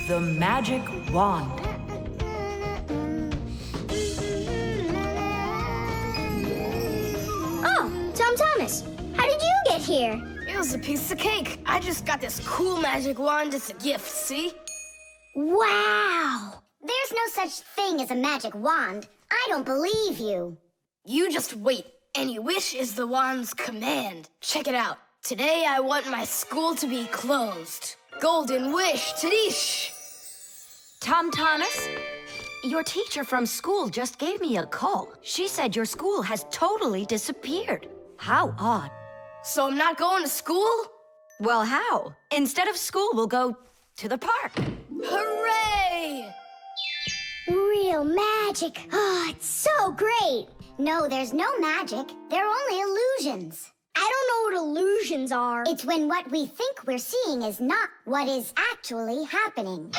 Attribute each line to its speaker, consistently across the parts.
Speaker 1: The magic wand.
Speaker 2: Oh, Tom Thomas, how did you get here?
Speaker 3: It was a piece of cake. I just got this cool magic wand as a gift, see?
Speaker 2: Wow! There's no such thing as a magic wand. I don't believe you.
Speaker 3: You just wait. Any wish is the wand's command. Check it out. Today I want my school to be closed. Golden wish, Tadish!
Speaker 4: Tom Thomas, your teacher from school just gave me a call. She said your school has totally disappeared. How odd.
Speaker 3: So I'm not going to school?
Speaker 4: Well, how? Instead of school, we'll go to the park.
Speaker 3: Hooray!
Speaker 2: Real magic. Oh, it's so great. No, there's no magic. They're only illusions. I don't know what illusions are. It's when what we think we're seeing is not what is actually happening.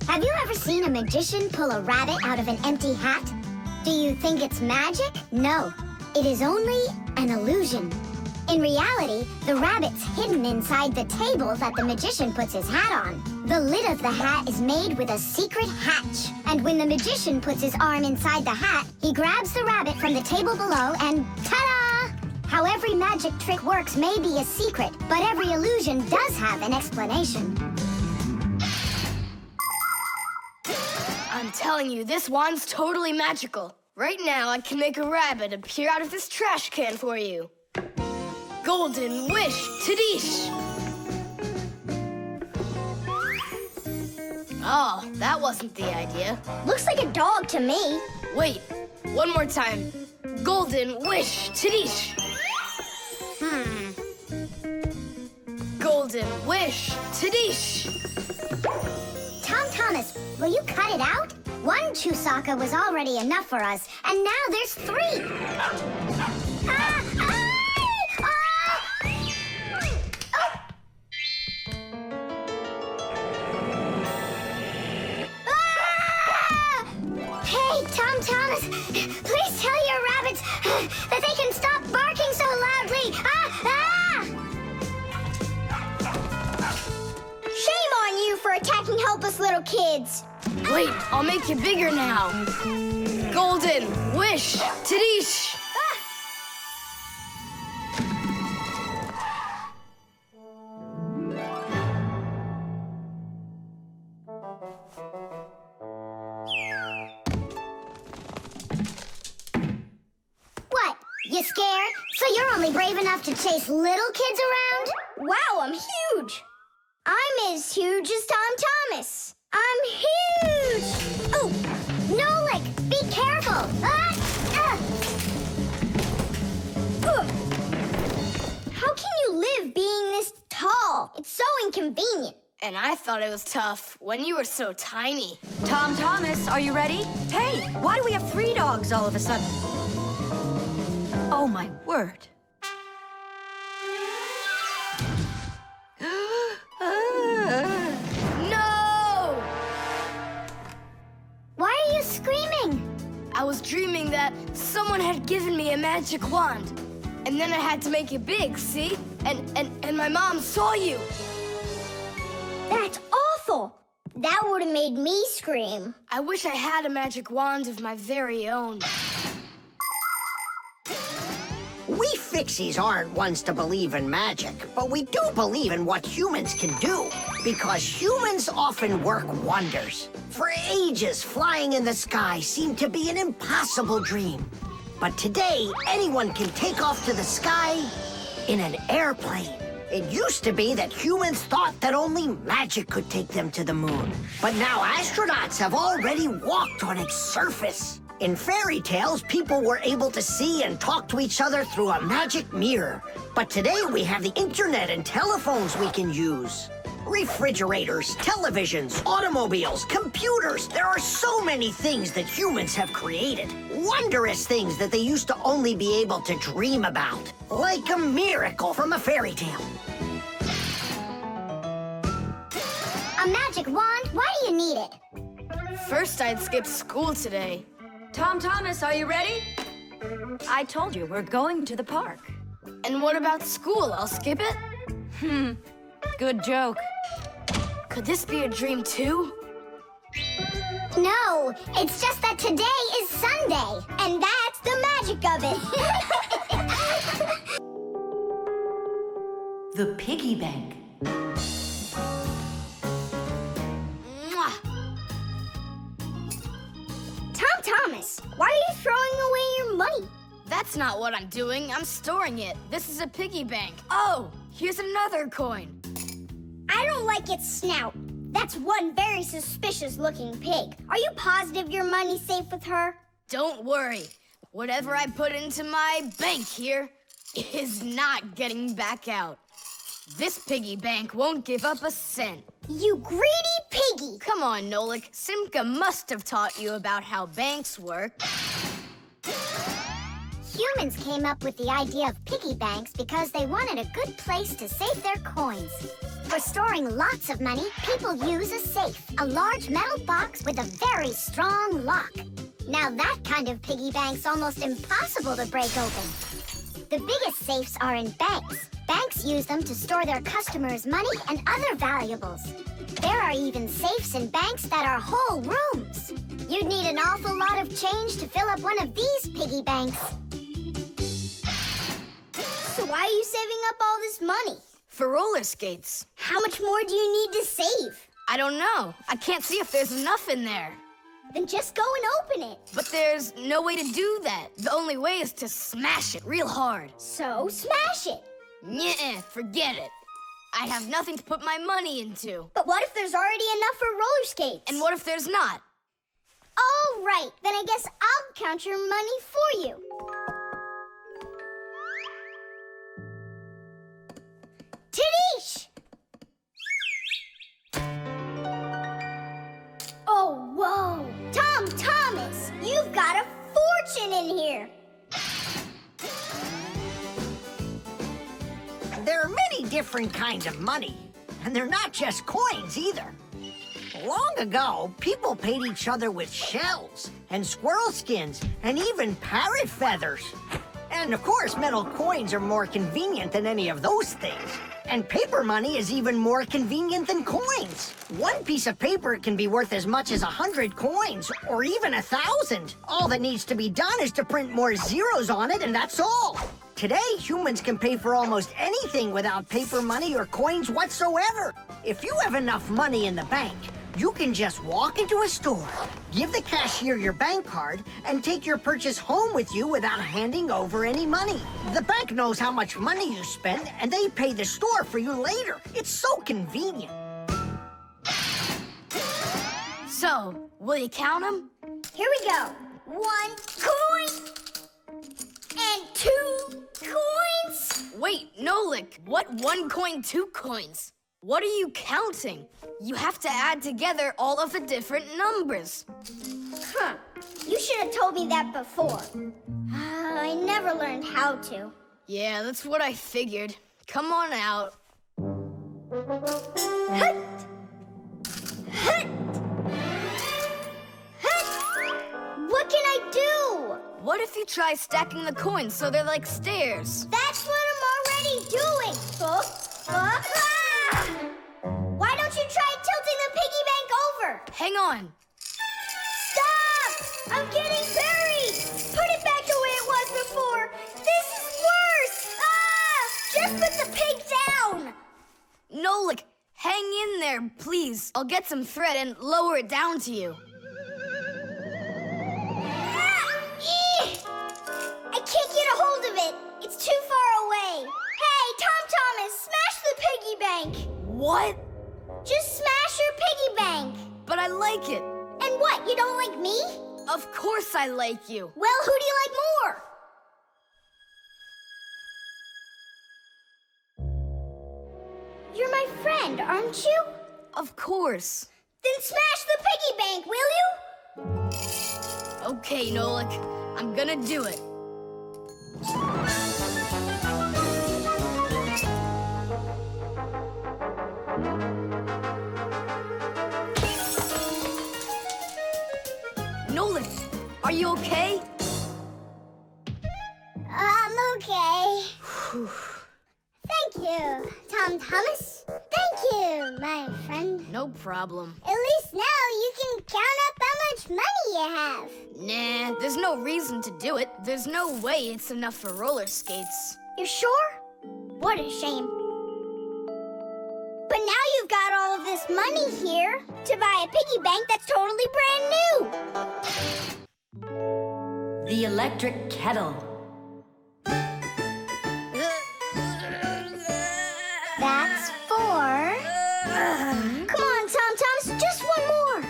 Speaker 2: Have you ever seen a magician pull a rabbit out of an empty hat? Do you think it's magic? No, it is only an illusion. In reality, the rabbit's hidden inside the table that the magician puts his hat on. The lid of the hat is made with a secret hatch. And when the magician puts his arm inside the hat, he grabs the rabbit from the table below and ta-da! How every magic trick works may be a secret, but every illusion does have an explanation.
Speaker 3: I'm telling you, this wand's totally magical. Right now, I can make a rabbit appear out of this trash can for you. Golden wish, Tadish! Oh, that wasn't the idea.
Speaker 2: Looks like a dog to me.
Speaker 3: Wait, one more time. Golden wish, Tadish! Golden wish, Tadish!
Speaker 2: Tom Thomas, will you cut it out? One Chusaka was already enough for us, and now there's 3. Hey, Tom Thomas, please tell your rabbits that they can stop barking so loudly. Shame on you for attacking helpless little kids.
Speaker 3: Wait, I'll make you bigger now. Golden wish, Tadish!
Speaker 2: What? You scared? So you're only brave enough to chase little kids around? Wow, I'm huge. I'm as huge as Tom Thomas. I'm huge! Oh, Nolik, be careful! How can you live being this tall? It's so inconvenient.
Speaker 3: And I thought it was tough when you were so tiny.
Speaker 4: Tom Thomas, are you ready? Hey, why do we have 3 dogs all of a sudden? Oh, my word.
Speaker 3: No!
Speaker 2: Why are you screaming?
Speaker 3: I was dreaming that someone had given me a magic wand. And then I had to make it big, see? And my mom saw you.
Speaker 2: That's awful. That would have made me scream.
Speaker 3: I wish I had a magic wand of my very own.
Speaker 5: We Fixies aren't ones to believe in magic, but we do believe in what humans can do, because humans often work wonders. For ages, flying in the sky seemed to be an impossible dream. But today, anyone can take off to the sky in an airplane. It used to be that humans thought that only magic could take them to the moon. But now astronauts have already walked on its surface. In fairy tales, people were able to see and talk to each other through a magic mirror. But today we have the internet and telephones we can use. Refrigerators, televisions, automobiles, computers. There are so many things that humans have created. Wondrous things that they used to only be able to dream about. Like a miracle from a fairy tale.
Speaker 2: A magic wand? Why do you need it?
Speaker 3: First, I'd skip school today.
Speaker 4: Tom Thomas, are you ready? I told you, we're going to the park.
Speaker 3: And what about school? I'll skip it?
Speaker 4: Good joke.
Speaker 3: Could this be a dream too?
Speaker 2: No, it's just that today is Sunday, and that's the magic of it.
Speaker 1: The Piggy Bank.
Speaker 3: Mwah!
Speaker 2: Tom Thomas, why are you throwing away your money?
Speaker 3: That's not what I'm doing. I'm storing it. This is a piggy bank. Oh, here's another coin.
Speaker 2: I don't like its snout. That's one very suspicious-looking pig. Are you positive your money's safe with her?
Speaker 3: Don't worry. Whatever I put into my bank here is not getting back out. This piggy bank won't give up a cent.
Speaker 2: You greedy piggy!
Speaker 3: Come on, Nolik. Simka must have taught you about how banks work.
Speaker 2: Humans came up with the idea of piggy banks because they wanted a good place to save their coins. For storing lots of money, people use a safe, a large metal box with a very strong lock. Now that kind of piggy bank's almost impossible to break open. The biggest safes are in banks. Banks use them to store their customers' money and other valuables. There are even safes in banks that are whole rooms. You'd need an awful lot of change to fill up one of these piggy banks. So why are you saving up all this money?
Speaker 3: For roller skates.
Speaker 2: How much more do you need to save?
Speaker 3: I don't know. I can't see if there's enough in there.
Speaker 2: Then just go and open it.
Speaker 3: But there's no way to do that. The only way is to smash it real hard.
Speaker 2: So smash it.
Speaker 3: Nyeh, forget it. I have nothing to put my money into.
Speaker 2: But what if there's already enough for roller skates?
Speaker 3: And what if there's not?
Speaker 2: All right, then I guess I'll count your money for you. Tidish! Oh, whoa! Tom Thomas, you've got a fortune in here.
Speaker 5: There are many different kinds of money, and they're not just coins either. Long ago, people paid each other with shells and squirrel skins and even parrot feathers. And of course, metal coins are more convenient than any of those things. And paper money is even more convenient than coins. One piece of paper can be worth as much as 100 coins, or even 1,000. All that needs to be done is to print more zeros on it, and that's all. Today, humans can pay for almost anything without paper money or coins whatsoever. If you have enough money in the bank, you can just walk into a store, give the cashier your bank card, and take your purchase home with you without handing over any money. The bank knows how much money you spend, and they pay the store for you later. It's so convenient.
Speaker 3: So, will you count them?
Speaker 2: Here we go. 1 coin and 2 coins.
Speaker 3: Wait, Nolik. What 1 coin, 2 coins? What are you counting? You have to add together all of the different numbers.
Speaker 2: Huh. You should have told me that before. I never learned how to.
Speaker 3: Yeah, that's what I figured. Come on out.
Speaker 2: Hut! Hut! Hut! What can I do?
Speaker 3: What if you try stacking the coins so they're like stairs?
Speaker 2: That's what I'm already doing. Ah! Why don't you try tilting the piggy bank over?
Speaker 3: Hang on.
Speaker 2: Stop! I'm getting buried! Put it back the way it was before! This is worse! Ah! Just put the pig down!
Speaker 3: Nolik, hang in there, please. I'll get some thread and lower it down to you.
Speaker 2: Ah! Eeh! I can't get a hold of it. It's too far away. Hey, Tom Thomas, smash the piggy bank.
Speaker 3: What?
Speaker 2: Just smash your piggy bank.
Speaker 3: But I like it.
Speaker 2: And what, you don't like me?
Speaker 3: Of course I like you.
Speaker 2: Well, who do you like more? You're my friend, aren't you?
Speaker 3: Of course.
Speaker 2: Then smash the piggy bank, will you?
Speaker 3: Okay, Nolik. I'm gonna do it. Nolik, are you okay?
Speaker 2: I'm okay. Thank you, Tom Thomas. my friend.
Speaker 3: No problem.
Speaker 2: At least now you can count up how much money you have.
Speaker 3: Nah, there's no reason to do it. There's no way it's enough for roller skates.
Speaker 2: You sure? What a shame. But now you've got all of this money here to buy a piggy bank that's totally brand new.
Speaker 4: The Electric Kettle.
Speaker 2: That's 4. Come on, Tom Thomas, just one more.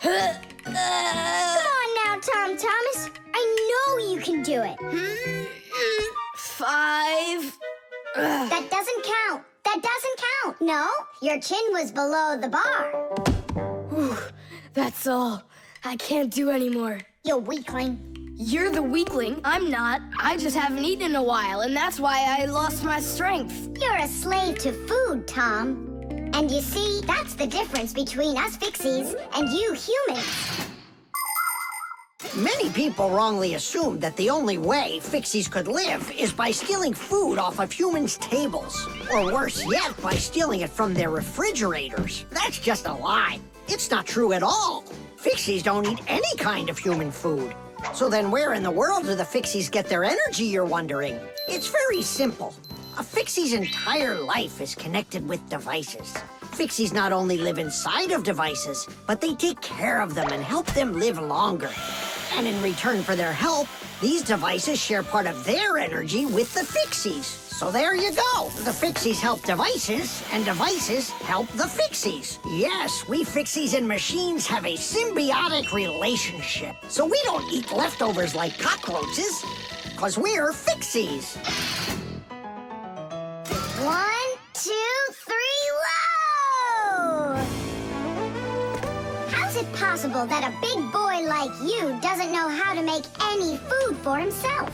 Speaker 2: Come on now, Tom Thomas. I know you can do it.
Speaker 3: 5.
Speaker 2: That doesn't count. That doesn't count. No, your chin was below the bar.
Speaker 3: Whew, that's all. I can't do anymore.
Speaker 2: You weakling.
Speaker 3: You're the weakling. I'm not. I just haven't eaten in a while, and that's why I lost my strength.
Speaker 2: You're a slave to food, Tom. And you see, that's the difference between us Fixies and you humans.
Speaker 5: Many people wrongly assume that the only way Fixies could live is by stealing food off of humans' tables. Or worse yet, by stealing it from their refrigerators. That's just a lie. It's not true at all. Fixies don't eat any kind of human food. So then where in the world do the Fixies get their energy, you're wondering? It's very simple. A Fixie's entire life is connected with devices. Fixies not only live inside of devices, but they take care of them and help them live longer. And in return for their help, these devices share part of their energy with the Fixies. So there you go. The Fixies help devices, and devices help the Fixies. Yes, we Fixies and machines have a symbiotic relationship. So we don't eat leftovers like cockroaches, because we're Fixies.
Speaker 2: 1, 2, 3, load! How's it possible that a big boy like you doesn't know how to make any food for himself?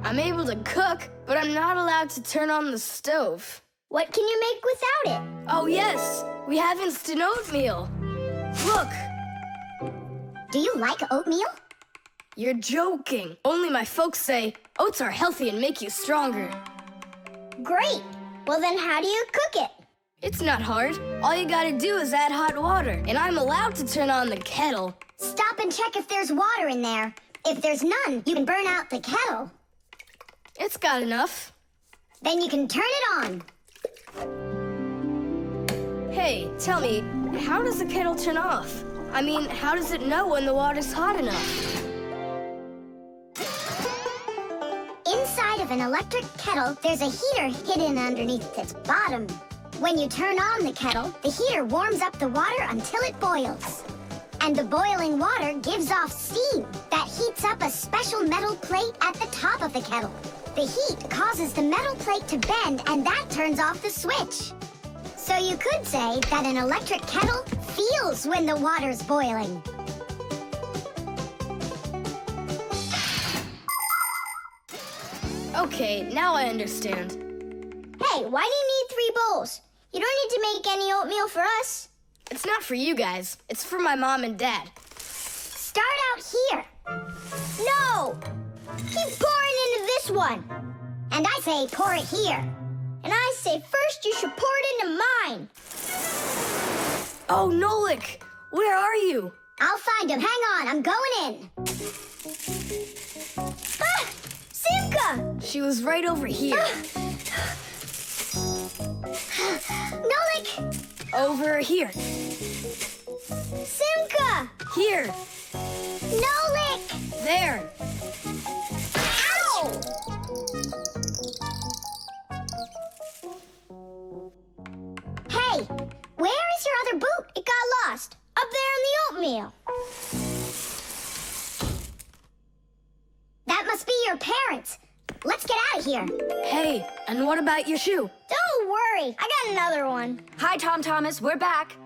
Speaker 3: I'm able to cook, but I'm not allowed to turn on the stove.
Speaker 2: What can you make without it?
Speaker 3: Oh, yes. We have instant oatmeal. Look.
Speaker 2: Do you like oatmeal?
Speaker 3: You're joking. Only my folks say oats are healthy and make you stronger.
Speaker 2: Great. Well, then how do you cook it?
Speaker 3: It's not hard. All you gotta do is add hot water, and I'm allowed to turn on the kettle.
Speaker 2: Stop and check if there's water in there. If there's none, you can burn out the kettle.
Speaker 3: It's got enough.
Speaker 2: Then you can turn it on.
Speaker 3: Hey, tell me, how does the kettle turn off? I mean, how does it know when the water's hot enough?
Speaker 2: Inside of an electric kettle, there's a heater hidden underneath its bottom. When you turn on the kettle, the heater warms up the water until it boils. And the boiling water gives off steam that heats up a special metal plate at the top of the kettle. The heat causes the metal plate to bend, and that turns off the switch. So you could say that an electric kettle feels when the water's boiling.
Speaker 3: Okay, now I understand.
Speaker 2: Hey, why do you need 3 bowls? You don't need to make any oatmeal for us.
Speaker 3: It's not for you guys. It's for my mom and dad.
Speaker 2: Start out here. No! Keep pouring into this one. And I say pour it here. And I say first you should pour it into mine.
Speaker 3: Oh, Nolik! Where are you?
Speaker 2: I'll find him. Hang on, I'm going in. Ah! Simka!
Speaker 3: She was right over here.
Speaker 2: Nolik!
Speaker 3: Over here.
Speaker 2: Simka!
Speaker 3: Here.
Speaker 2: Nolik!
Speaker 3: There.
Speaker 2: Ow! Hey, where is your other boot? It got lost. Up there in the oatmeal. That must be your parents. Let's get out of here.
Speaker 3: Hey, and what about your shoe?
Speaker 2: Don't worry, I got another one.
Speaker 4: Hi, Tom Thomas. We're back.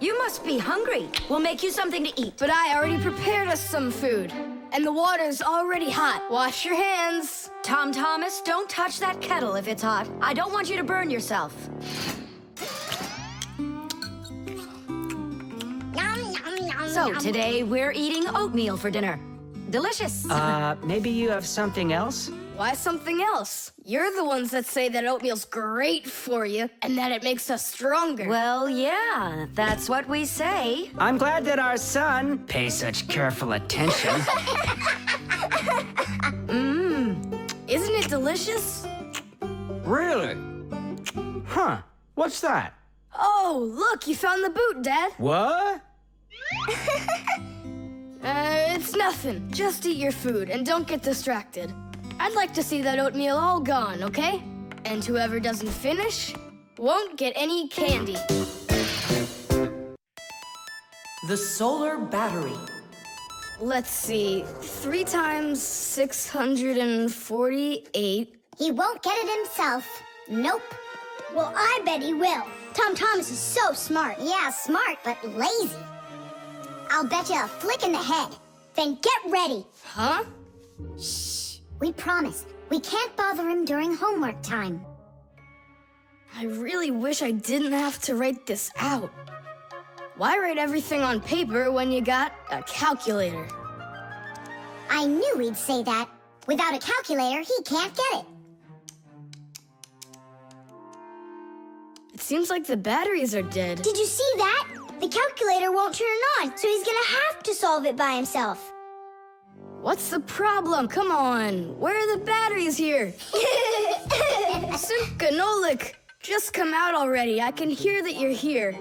Speaker 4: You must be hungry. We'll make you something to eat.
Speaker 3: But I already prepared us some food. And the water's already hot. Wash your hands.
Speaker 4: Tom Thomas, don't touch that kettle if it's hot. I don't want you to burn yourself.
Speaker 2: Yum, yum, yum,
Speaker 4: So
Speaker 2: yum.
Speaker 4: today we're eating oatmeal for dinner. Delicious.
Speaker 6: Maybe you have something else?
Speaker 3: Why something else? You're the ones that say that oatmeal's great for you and that it makes us stronger.
Speaker 4: Well, yeah, that's what we say.
Speaker 6: I'm glad that our son pays such careful attention.
Speaker 3: Isn't it delicious?
Speaker 6: Really? Huh. What's that?
Speaker 3: Oh, look, you found the boot, Dad.
Speaker 6: What?
Speaker 3: It's nothing. Just eat your food and don't get distracted. I'd like to see that oatmeal all gone, okay? And whoever doesn't finish won't get any candy.
Speaker 1: The solar battery.
Speaker 3: Let's see. 3 times 648.
Speaker 2: He won't get it himself. Nope. Well, I bet he will. Tom Thomas is so smart. Yeah, smart, but lazy. I'll bet you a flick in the head. Then get ready.
Speaker 3: Huh?
Speaker 2: Shh. We promised. We can't bother him during homework time.
Speaker 3: I really wish I didn't have to write this out. Why write everything on paper when you got a calculator?
Speaker 2: I knew he'd say that. Without a calculator, he can't get it.
Speaker 3: It seems like the batteries are dead.
Speaker 2: Did you see that? The calculator won't turn on, so he's gonna have to solve it by himself.
Speaker 3: What's the problem? Come on. Where are the batteries here? Simka and Nolik, just come out already. I can hear that you're here.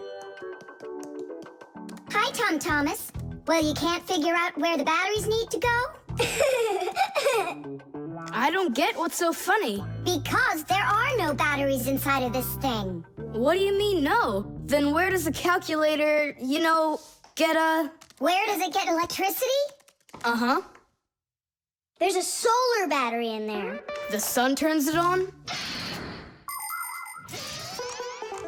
Speaker 2: Hi, Tom Thomas. Well, you can't figure out where the batteries need to go?
Speaker 3: I don't get what's so funny.
Speaker 2: Because there are no batteries inside of this thing.
Speaker 3: What do you mean, no? Then where does a calculator, get a...
Speaker 2: Where does it get electricity?
Speaker 3: Uh-huh.
Speaker 2: There's a solar battery in there.
Speaker 3: The sun turns it on?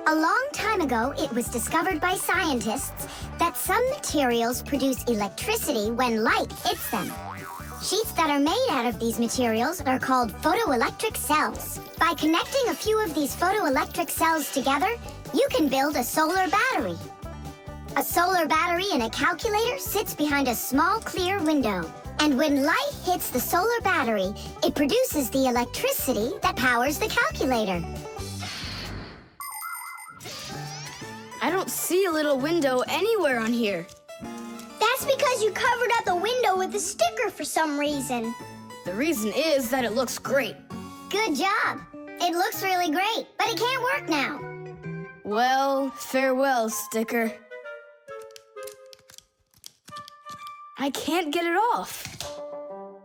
Speaker 2: A long time ago, it was discovered by scientists that some materials produce electricity when light hits them. Sheets that are made out of these materials are called photoelectric cells. By connecting a few of these photoelectric cells together, you can build a solar battery. A solar battery in a calculator sits behind a small clear window. And when light hits the solar battery, it produces the electricity that powers the calculator.
Speaker 3: I don't see a little window anywhere on here.
Speaker 2: That's because you covered up the window with a sticker for some reason.
Speaker 3: The reason is that it looks great.
Speaker 2: Good job. It looks really great, but it can't work now.
Speaker 3: Well, farewell, sticker. I can't get it off.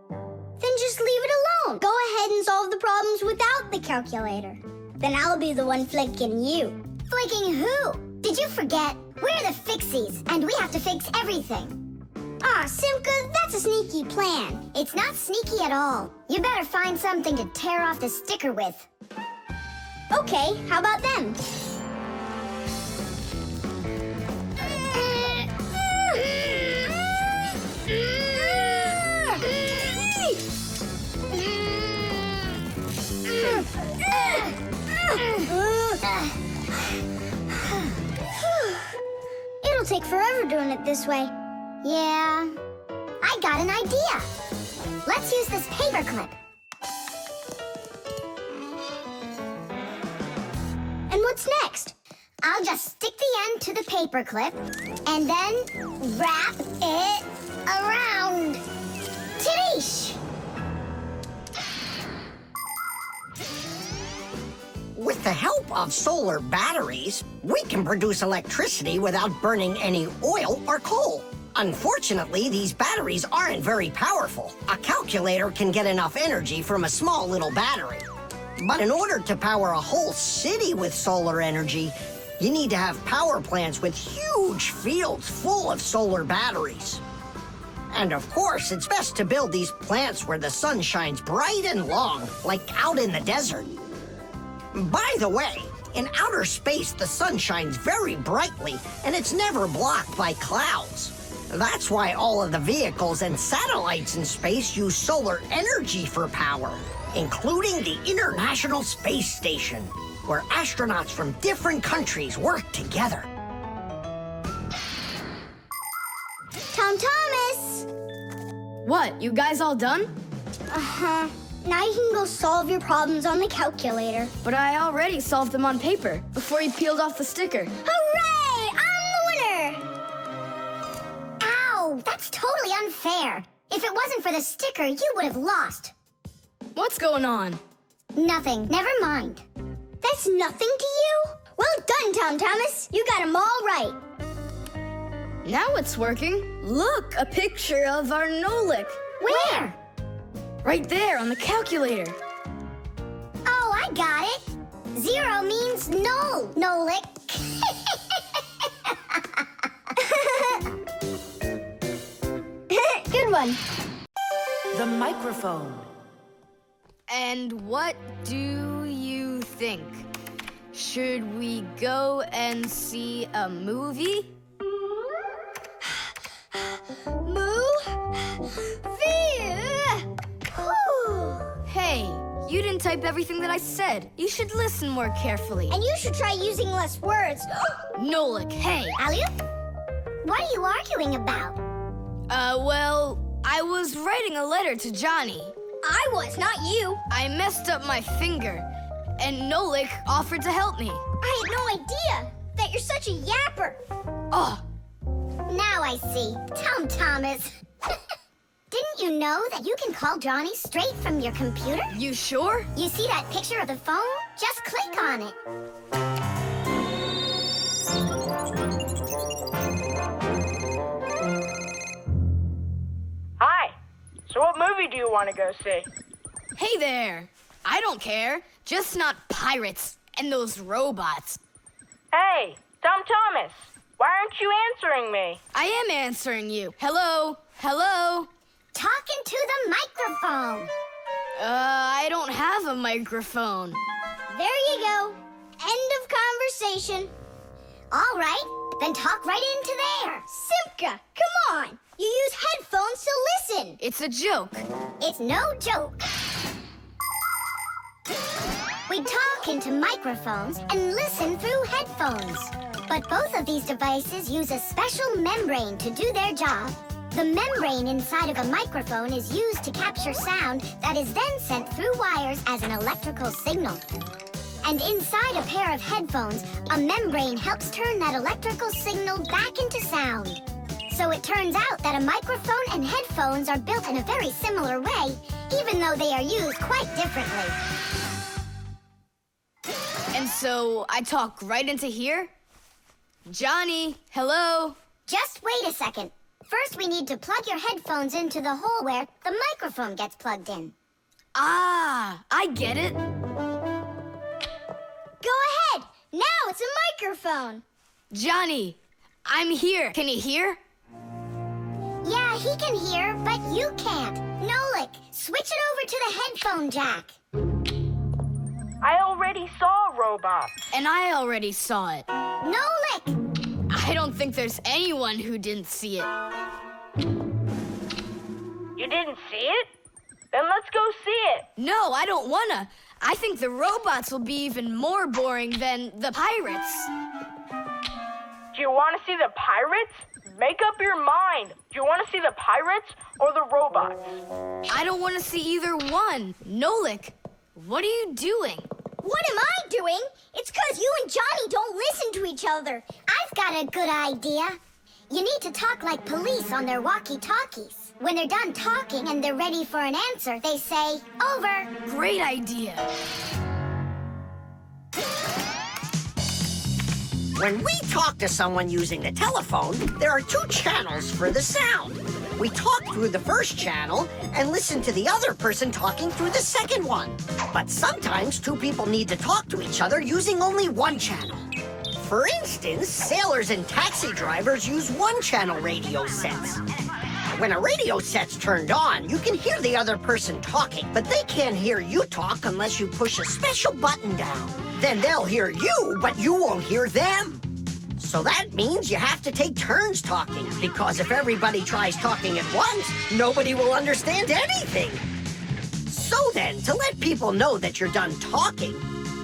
Speaker 2: Then just leave it alone. Go ahead and solve the problems without the calculator. Then I'll be the one flicking you. Flicking who? Did you forget? We're the Fixies, and we have to fix everything. Simka, that's a sneaky plan. It's not sneaky at all. You better find something to tear off the sticker with. Okay, how about them? It'll take forever doing it this way. Yeah, I got an idea. Let's use this paper clip. And what's next? I'll just stick the end to the paper clip and then wrap it around. Tidish!
Speaker 5: With the help of solar batteries, we can produce electricity without burning any oil or coal. Unfortunately, these batteries aren't very powerful. A calculator can get enough energy from a small little battery. But in order to power a whole city with solar energy, you need to have power plants with huge fields full of solar batteries. And of course, it's best to build these plants where the sun shines bright and long, like out in the desert. By the way, in outer space, the sun shines very brightly, and it's never blocked by clouds. That's why all of the vehicles and satellites in space use solar energy for power, including the International Space Station, where astronauts from different countries work together.
Speaker 2: Tom Thomas!
Speaker 3: What, you guys all done?
Speaker 2: Uh-huh. Now you can go solve your problems on the calculator.
Speaker 3: But I already solved them on paper before you peeled off the sticker.
Speaker 2: Hooray! I'm the winner! Ow! That's totally unfair. If it wasn't for the sticker, you would have lost.
Speaker 3: What's going on?
Speaker 2: Nothing. Never mind. That's nothing to you? Well done, Tom Thomas. You got them all right.
Speaker 3: Now it's working. Look, a picture of our Nolik.
Speaker 2: Where?
Speaker 3: Right there on the calculator.
Speaker 2: Oh, I got it. 0 means no, Nolik. Good one.
Speaker 1: The microphone.
Speaker 3: And what do you think? Should we go and see a movie? Hey, you didn't type everything that I said. You should listen more carefully.
Speaker 2: And you should try using less words.
Speaker 3: Nolik, hey.
Speaker 2: Alley-oop? What are you arguing about?
Speaker 3: Well, I was writing a letter to Johnny.
Speaker 2: I was, not you.
Speaker 3: I messed up my finger, and Nolik offered to help me.
Speaker 2: I had no idea that you're such a yapper.
Speaker 3: Oh,
Speaker 2: Now I see. Tom Thomas. Didn't you know that you can call Johnny straight from your computer?
Speaker 3: you sure?
Speaker 2: You see that picture of the phone? Just click on it.
Speaker 7: Hi. So what movie do you want to go see?
Speaker 3: Hey there. I don't care. Just not pirates and those robots.
Speaker 7: Hey, Tom Thomas. Why aren't you answering me?
Speaker 3: I am answering you. Hello? Hello?
Speaker 2: Talking to the microphone.
Speaker 3: I don't have a microphone.
Speaker 2: There you go. End of conversation. All right, then talk right into there. Simka, come on. You use headphones to listen.
Speaker 3: It's a joke.
Speaker 2: It's no joke. We talk into microphones and listen through headphones. But both of these devices use a special membrane to do their job. The membrane inside of a microphone is used to capture sound that is then sent through wires as an electrical signal. And inside a pair of headphones, a membrane helps turn that electrical signal back into sound. So it turns out that a microphone and headphones are built in a very similar way, even though they are used quite differently.
Speaker 3: And so I talk right into here? Johnny, hello?
Speaker 2: Just wait a second. First, we need to plug your headphones into the hole where the microphone gets plugged in.
Speaker 3: Ah, I get it.
Speaker 2: Go ahead. Now it's a microphone.
Speaker 3: Johnny, I'm here. Can you hear?
Speaker 2: Yeah, he can hear, but you can't. Nolik, switch it over to the headphone jack.
Speaker 7: I already saw a robot.
Speaker 3: And I already saw it.
Speaker 2: Nolik!
Speaker 3: I don't think there's anyone who didn't see it.
Speaker 7: You didn't see it? Then let's go see it.
Speaker 3: No, I don't wanna. I think the robots will be even more boring than the pirates.
Speaker 7: Do you want to see the pirates? Make up your mind. Do you want to see the pirates or the robots?
Speaker 3: I don't want to see either one. Nolik, what are you doing?
Speaker 2: What am I doing? It's 'cause you and Johnny don't listen to each other. I've got a good idea. You need to talk like police on their walkie-talkies. When they're done talking and they're ready for an answer, they say, over.
Speaker 3: Great idea.
Speaker 5: When we talk to someone using the telephone, there are 2 channels for the sound. We talk through the first channel and listen to the other person talking through the second one. But sometimes 2 people need to talk to each other using only 1 channel. For instance, sailors and taxi drivers use 1-channel radio sets. When a radio set's turned on, you can hear the other person talking, but they can't hear you talk unless you push a special button down. Then they'll hear you, but you won't hear them. So that means you have to take turns talking, because if everybody tries talking at once, nobody will understand anything. So then, to let people know that you're done talking,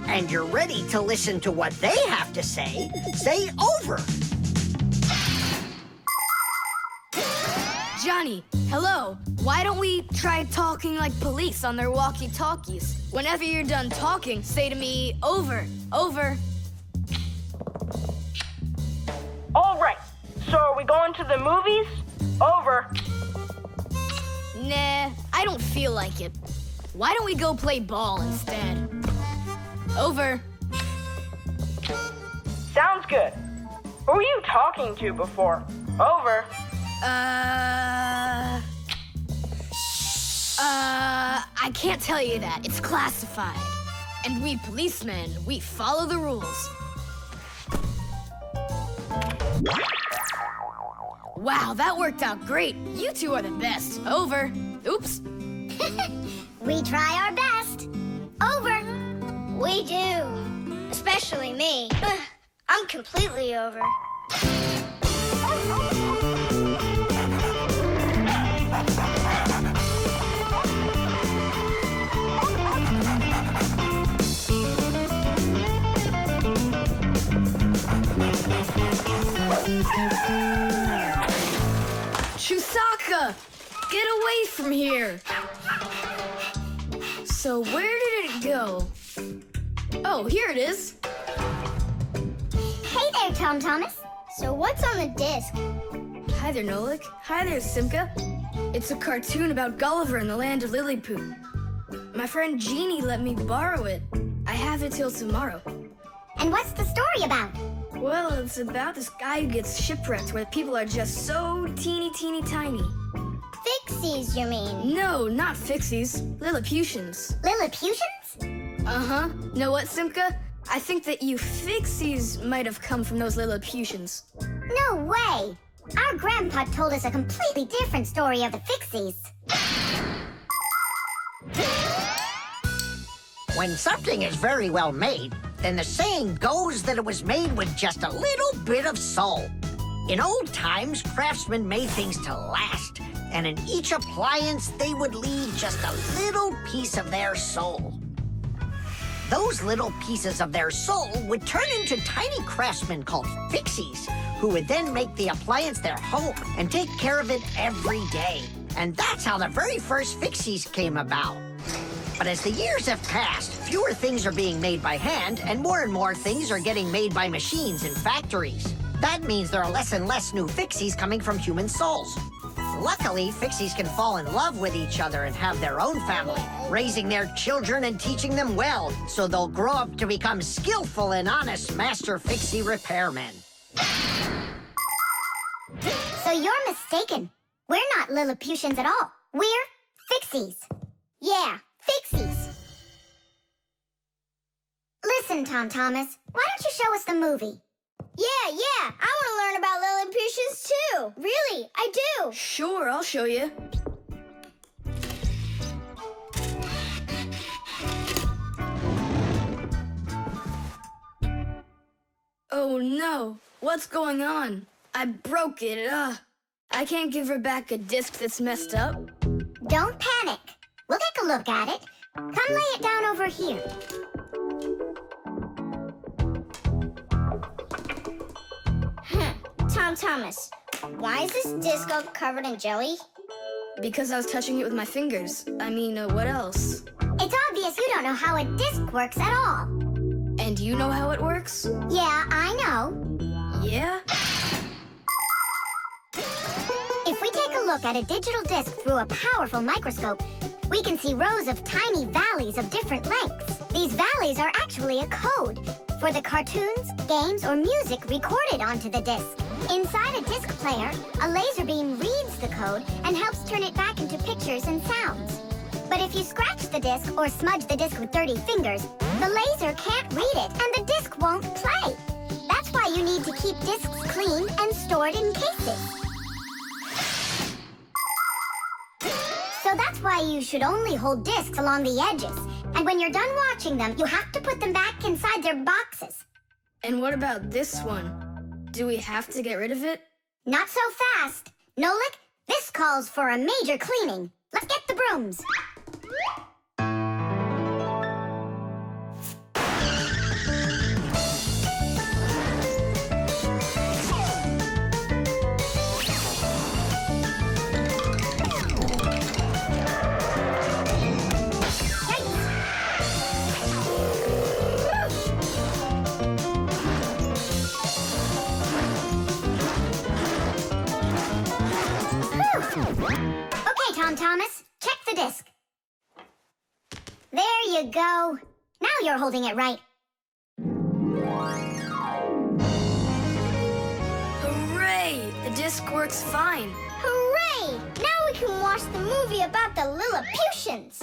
Speaker 5: and you're ready to listen to what they have to say over.
Speaker 3: Johnny, hello. Why don't we try talking like police on their walkie-talkies? Whenever you're done talking, say to me, over, over.
Speaker 7: All right. So are we going to the movies? Over.
Speaker 3: Nah, I don't feel like it. Why don't we go play ball instead? Over.
Speaker 7: Sounds good. Who were you talking to before? Over.
Speaker 3: I can't tell you that. It's classified. And we policemen, we follow the rules. Wow, that worked out great. You two are the best. Over. Oops.
Speaker 2: We try our best. Over.
Speaker 8: We do. Especially me. I'm completely over.
Speaker 3: Chusaka! Get away from here! So where did it go? Oh, here it is.
Speaker 2: Hey there, Tom Thomas.
Speaker 8: So what's on the disc?
Speaker 3: Hi there, Nolik. Hi there, Simka. It's a cartoon about Gulliver in the land of Lilliput. My friend Jeannie let me borrow it. I have it till tomorrow.
Speaker 2: And what's the story about?
Speaker 3: Well, it's about this guy who gets shipwrecked where people are just so teeny tiny.
Speaker 8: Fixies, you mean?
Speaker 3: No, not Fixies. Lilliputians.
Speaker 2: Lilliputians?
Speaker 3: Uh-huh. Know what, Simka? I think that you Fixies might have come from those Lilliputians.
Speaker 2: No way. Our grandpa told us a completely different story of the Fixies.
Speaker 5: When something is very well made, then the saying goes that it was made with just a little bit of soul. In old times, craftsmen made things to last, and in each appliance, they would leave just a little piece of their soul. Those little pieces of their soul would turn into tiny craftsmen called Fixies, who would then make the appliance their home and take care of it every day. And that's how the very first Fixies came about. But as the years have passed, fewer things are being made by hand, and more things are getting made by machines in factories. That means there are less and less new Fixies coming from human souls. Luckily, Fixies can fall in love with each other and have their own family, raising their children and teaching them well, so they'll grow up to become skillful and honest master Fixie repairmen.
Speaker 2: So you're mistaken. We're not Lilliputians at all. We're Fixies. Yeah, Fixies. Listen, Tom Thomas, why don't you show us the movie?
Speaker 8: Yeah, I want to learn about Lilliputians too. Really, I do.
Speaker 3: Sure, I'll show you. Oh no, what's going on? I broke it. I can't give her back a disc that's messed up.
Speaker 2: Don't panic. We'll take a look at it. Come lay it down over here.
Speaker 8: Tom Thomas, why is this disc all covered in jelly?
Speaker 3: Because I was touching it with my fingers. I mean, what else?
Speaker 2: It's obvious you don't know how a disc works at all.
Speaker 3: And you know how it works?
Speaker 2: Yeah, I know.
Speaker 3: Yeah?
Speaker 2: If we take a look at a digital disc through a powerful microscope, we can see rows of tiny valleys of different lengths. These valleys are actually a code for the cartoons, games, or music recorded onto the disc. Inside a disc player, a laser beam reads the code and helps turn it back into pictures and sounds. But if you scratch the disc or smudge the disc with dirty fingers, the laser can't read it and the disc won't play. That's why you need to keep discs clean and stored in cases. So that's why you should only hold discs along the edges. And when you're done watching them, you have to put them back inside their boxes.
Speaker 3: And what about this one? Do we have to get rid of it?
Speaker 2: Not so fast. Nolik, this calls for a major cleaning. Let's get the brooms. you go. Now you're holding it right.
Speaker 3: Hooray! The disc works fine.
Speaker 8: Hooray! Now we can watch the movie about the Lilliputians.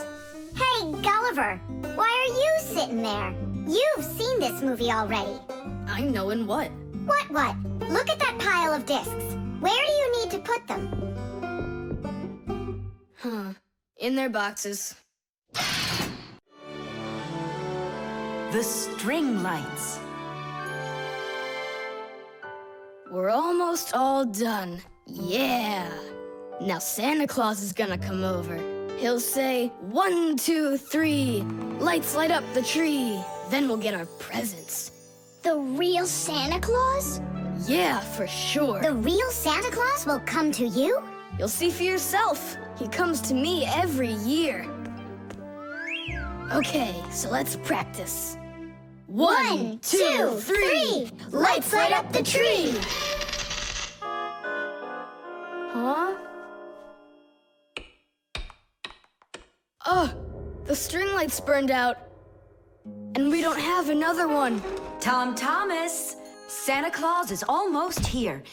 Speaker 2: Hey, Gulliver, why are you sitting there? You've seen this movie already.
Speaker 3: I know in what?
Speaker 2: What? Look at that pile of discs. Where do you need to put them?
Speaker 3: In their boxes.
Speaker 1: The string lights.
Speaker 3: We're almost all done. Yeah! Now Santa Claus is gonna come over. He'll say, 1, 2, 3, lights light up the tree. Then we'll get our presents.
Speaker 8: The real Santa Claus?
Speaker 3: Yeah, for sure.
Speaker 2: The real Santa Claus will come to you?
Speaker 3: You'll see for yourself. He comes to me every year. Okay, so let's practice. 1, 2, 3, lights light up the tree. Huh? Oh, the string lights burned out. And we don't have another one.
Speaker 4: Tom Thomas, Santa Claus is almost here.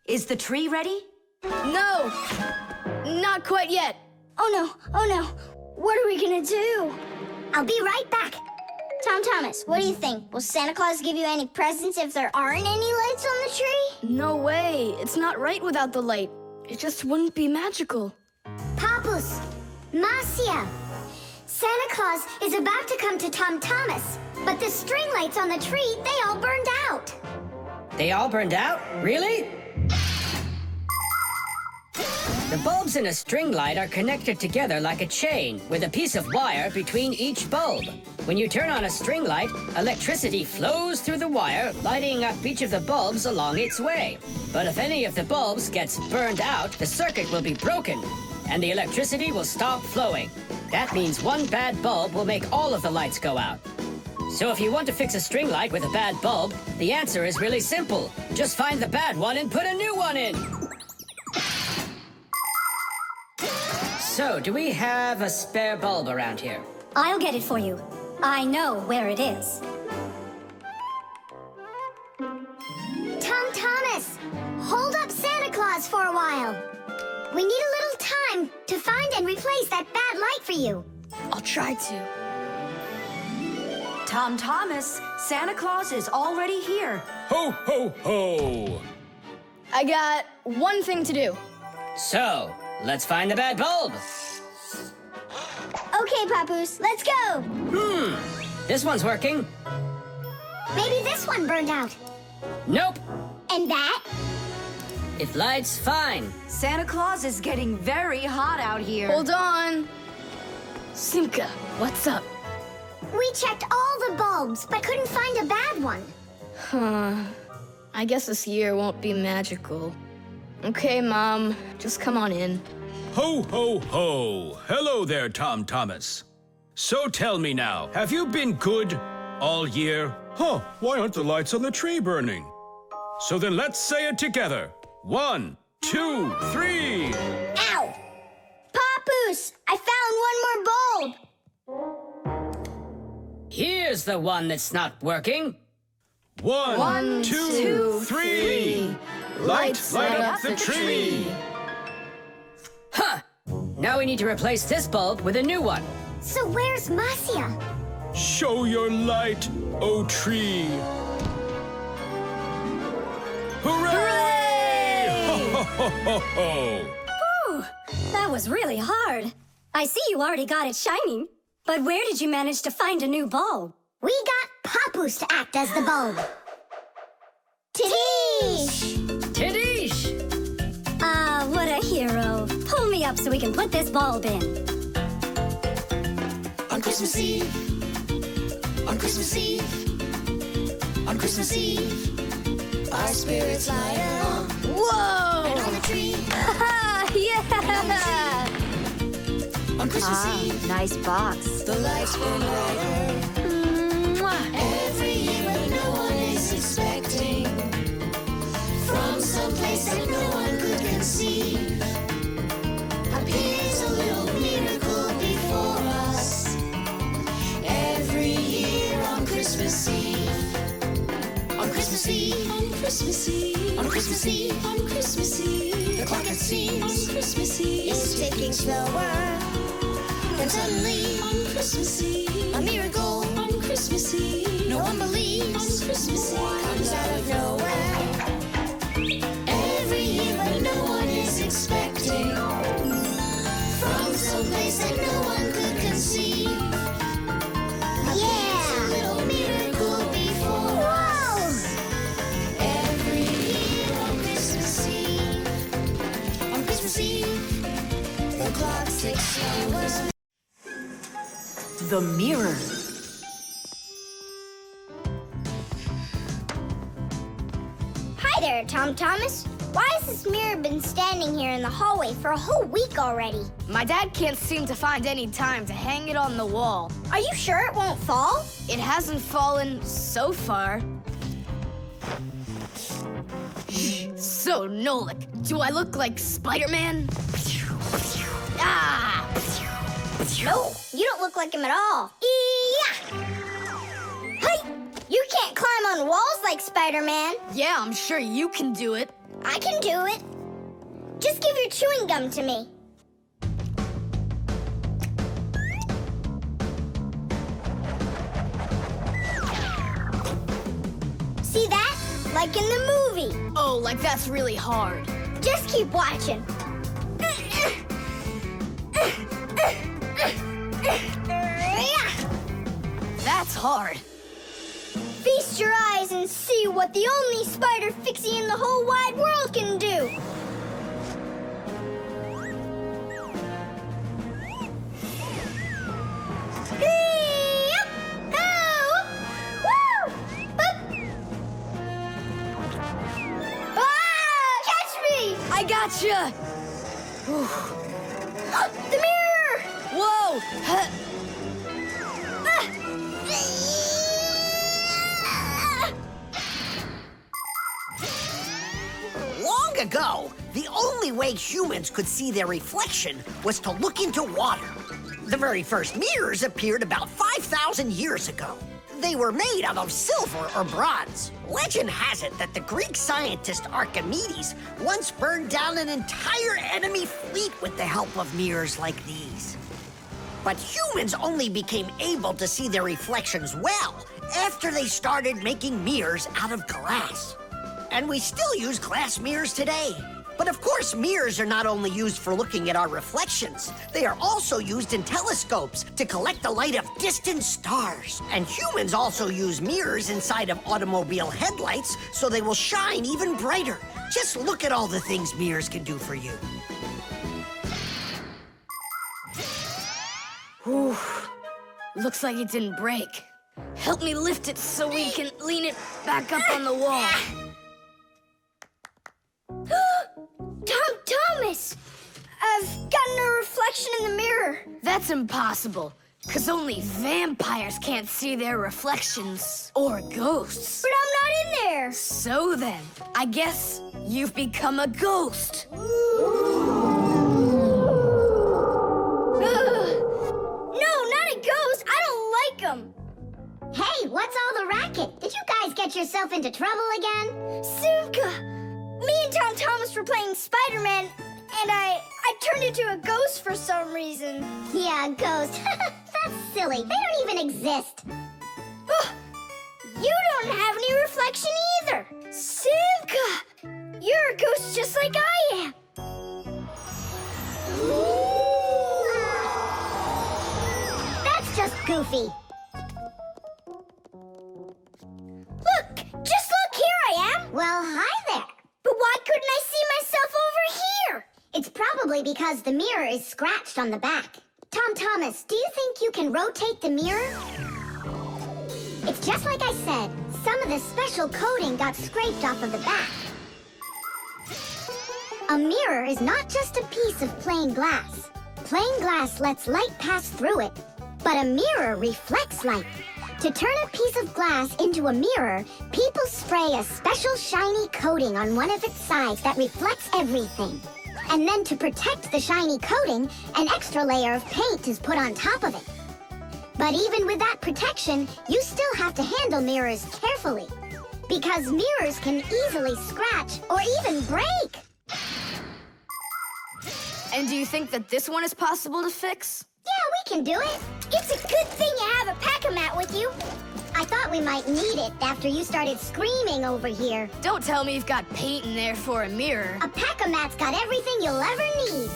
Speaker 4: Is the tree ready?
Speaker 3: No, not quite yet.
Speaker 8: Oh no. What are we gonna do?
Speaker 2: I'll be right back.
Speaker 8: Tom Thomas, what do you think? Will Santa Claus give you any presents if there aren't any lights on the tree?
Speaker 3: No way. It's not right without the light. It just wouldn't be magical.
Speaker 2: Papus, Marcia, Santa Claus is about to come to Tom Thomas, but the string lights on the tree, they all burned out.
Speaker 6: They all burned out? Really? The bulbs in a string light are connected together like a chain with a piece of wire between each bulb. When you turn on a string light, electricity flows through the wire, lighting up each of the bulbs along its way. But if any of the bulbs gets burned out, the circuit will be broken, and the electricity will stop flowing. That means one bad bulb will make all of the lights go out. So if you want to fix a string light with a bad bulb, the answer is really simple. Just find the bad one and put a new one in. So, do we have a spare bulb around here?
Speaker 2: I'll get it for you. I know where it is. Tom Thomas, hold up Santa Claus for a while. We need a little time to find and replace that bad light for you.
Speaker 3: I'll try to.
Speaker 4: Tom Thomas, Santa Claus is already here.
Speaker 9: Ho, ho, ho!
Speaker 3: I got one thing to do.
Speaker 6: So, let's find the bad bulb.
Speaker 8: Okay, Papoose, let's go.
Speaker 6: This one's working.
Speaker 2: Maybe this one burned out.
Speaker 6: Nope.
Speaker 8: And that?
Speaker 6: It lights fine.
Speaker 4: Santa Claus is getting very hot out here.
Speaker 3: Hold on. Simka, what's up?
Speaker 2: We checked all the bulbs, but couldn't find a bad one.
Speaker 3: I guess this year won't be magical. Okay, Mom, just come on in.
Speaker 9: Ho, ho, ho! Hello there, Tom Thomas. So tell me now, have you been good all year? Huh, why aren't the lights on the tree burning? So then let's say it together. 1, 2, 3.
Speaker 8: Ow! Papoose, I found one more bulb.
Speaker 6: Here's the one that's not working.
Speaker 9: 1, 2, 3. Light up the tree.
Speaker 6: Huh! Now we need to replace this bulb with a new one.
Speaker 2: So where's Marcia?
Speaker 9: Show your light, O tree. Hooray! Ho, ho, ho, ho.
Speaker 10: That was really hard. I see you already got it shining. But where did you manage to find a new bulb?
Speaker 2: We got Papoose to act as the bulb.
Speaker 8: Tidish!
Speaker 6: Tidish!
Speaker 10: What a hero. Pull me up so we can put this bulb in.
Speaker 11: On Christmas Eve, on Christmas Eve, on Christmas Eve, our spirits light up.
Speaker 3: Whoa!
Speaker 11: And on the tree,
Speaker 10: Yeah!
Speaker 11: on Christmas Eve,
Speaker 4: Nice box.
Speaker 11: the lights burn brighter. Every year when no one is expecting, from some place that no one could conceive, appears a little miracle before us. Christmas Eve, on Christmas Eve, on Christmas Eve, on Christmas Eve, the clock it seems on Christmas Eve is ticking slower. Then suddenly, on Christmas Eve, a miracle on Christmas Eve, no one believes on Christmas Eve comes out of nowhere. Every year, but no one is expecting from someplace that no one could conceive.
Speaker 2: Yeah!
Speaker 11: A little miracle before us. Every year on Christmas Eve, the clock ticks slower.
Speaker 1: The mirror.
Speaker 8: Hi there, Tom Thomas. Why has this mirror been standing here in the hallway for a whole week already?
Speaker 3: My dad can't seem to find any time to hang it on the wall.
Speaker 8: Are you sure it won't fall?
Speaker 3: It hasn't fallen so far. So, Nolik, do I look like Spider-Man? Ah!
Speaker 8: No, you don't look like him at all. Yeah! Hey! You can't climb on walls like Spider-Man.
Speaker 3: Yeah, I'm sure you can do it.
Speaker 8: I can do it. Just give your chewing gum to me. See that? Like in the movie.
Speaker 3: Oh, like that's really hard.
Speaker 8: Just keep watching.
Speaker 3: That's hard.
Speaker 8: Feast your eyes and see what the only spider Fixie in the whole wide world can do. Catch me!
Speaker 3: I gotcha!
Speaker 8: The mirror!
Speaker 3: Whoa!
Speaker 5: Long ago, the only way humans could see their reflection was to look into water. The very first mirrors appeared about 5,000 years ago. They were made out of silver or bronze. Legend has it that the Greek scientist Archimedes once burned down an entire enemy fleet with the help of mirrors like these. But humans only became able to see their reflections well after they started making mirrors out of glass. And we still use glass mirrors today. But of course, mirrors are not only used for looking at our reflections, they are also used in telescopes to collect the light of distant stars. And humans also use mirrors inside of automobile headlights so they will shine even brighter. Just look at all the things mirrors can do for you.
Speaker 3: Whew. Looks like it didn't break. Help me lift it so we can lean it back up on the wall.
Speaker 8: Tom Thomas! I've gotten a reflection in the mirror.
Speaker 3: That's impossible, because only vampires can't see their reflections. Or ghosts.
Speaker 8: But I'm not in there.
Speaker 3: So then, I guess you've become a ghost.
Speaker 8: No, not a ghost. I don't like them.
Speaker 2: Hey, what's all the racket? Did you guys get yourself into trouble again?
Speaker 8: Simka! Me and Tom Thomas were playing Spider-Man, and I turned into a ghost for some reason.
Speaker 2: Yeah, ghost. That's silly. They don't even exist.
Speaker 8: Oh, you don't have any reflection either. Simka! You're a ghost just like I am.
Speaker 2: That's just goofy.
Speaker 8: Look! Just look! Here I am!
Speaker 2: Well, hi there.
Speaker 8: But why couldn't I see myself over here?
Speaker 2: It's probably because the mirror is scratched on the back. Tom Thomas, do you think you can rotate the mirror? It's just like I said. Some of the special coating got scraped off of the back. A mirror is not just a piece of plain glass. Plain glass lets light pass through it, but a mirror reflects light. To turn a piece of glass into a mirror, people spray a special shiny coating on one of its sides that reflects everything. And then to protect the shiny coating, an extra layer of paint is put on top of it. But even with that protection, you still have to handle mirrors carefully. Because mirrors can easily scratch or even break.
Speaker 3: And do you think that this one is possible to fix?
Speaker 2: Yeah, we can do it.
Speaker 8: It's a good thing you have a pack-a-mat with you.
Speaker 2: I thought we might need it after you started screaming over here.
Speaker 3: Don't tell me you've got paint in there for a mirror.
Speaker 2: A pack-a-mat's got everything you'll ever need.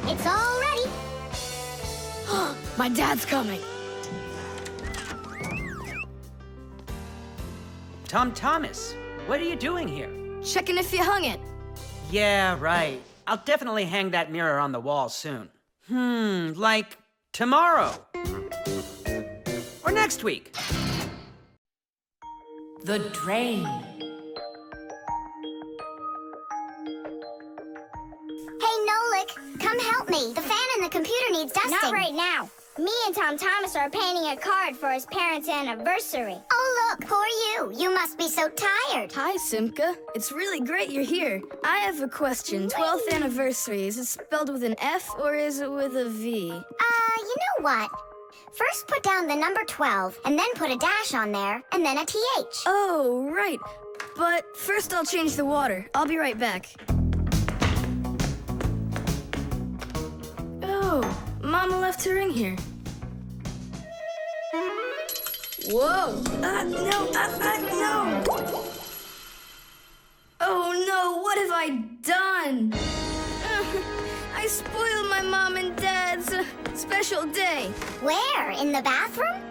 Speaker 2: It's all ready.
Speaker 3: My dad's coming.
Speaker 12: Tom Thomas, what are you doing here?
Speaker 3: Checking if you hung it.
Speaker 12: Yeah, right. I'll definitely hang that mirror on the wall soon. Like tomorrow. Or next week.
Speaker 1: The drain.
Speaker 2: Hey, Nolik, come help me. The fan in the computer needs dusting.
Speaker 8: Not right now. Me and Tom Thomas are painting a card for his parents' anniversary.
Speaker 2: Oh, look, poor you. You must be so tired.
Speaker 3: Hi, Simka. It's really great you're here. I have a question. 12th anniversary, is it spelled with an F or is it with a V?
Speaker 2: You know what? First put down the number 12, and then put a dash on there, and then a TH.
Speaker 3: Oh, right. But first I'll change the water. I'll be right back. Oh, Mama left her ring here. Whoa! No! Oh no, what have I done? I spoiled my mom and dad's special day.
Speaker 2: Where? In the bathroom?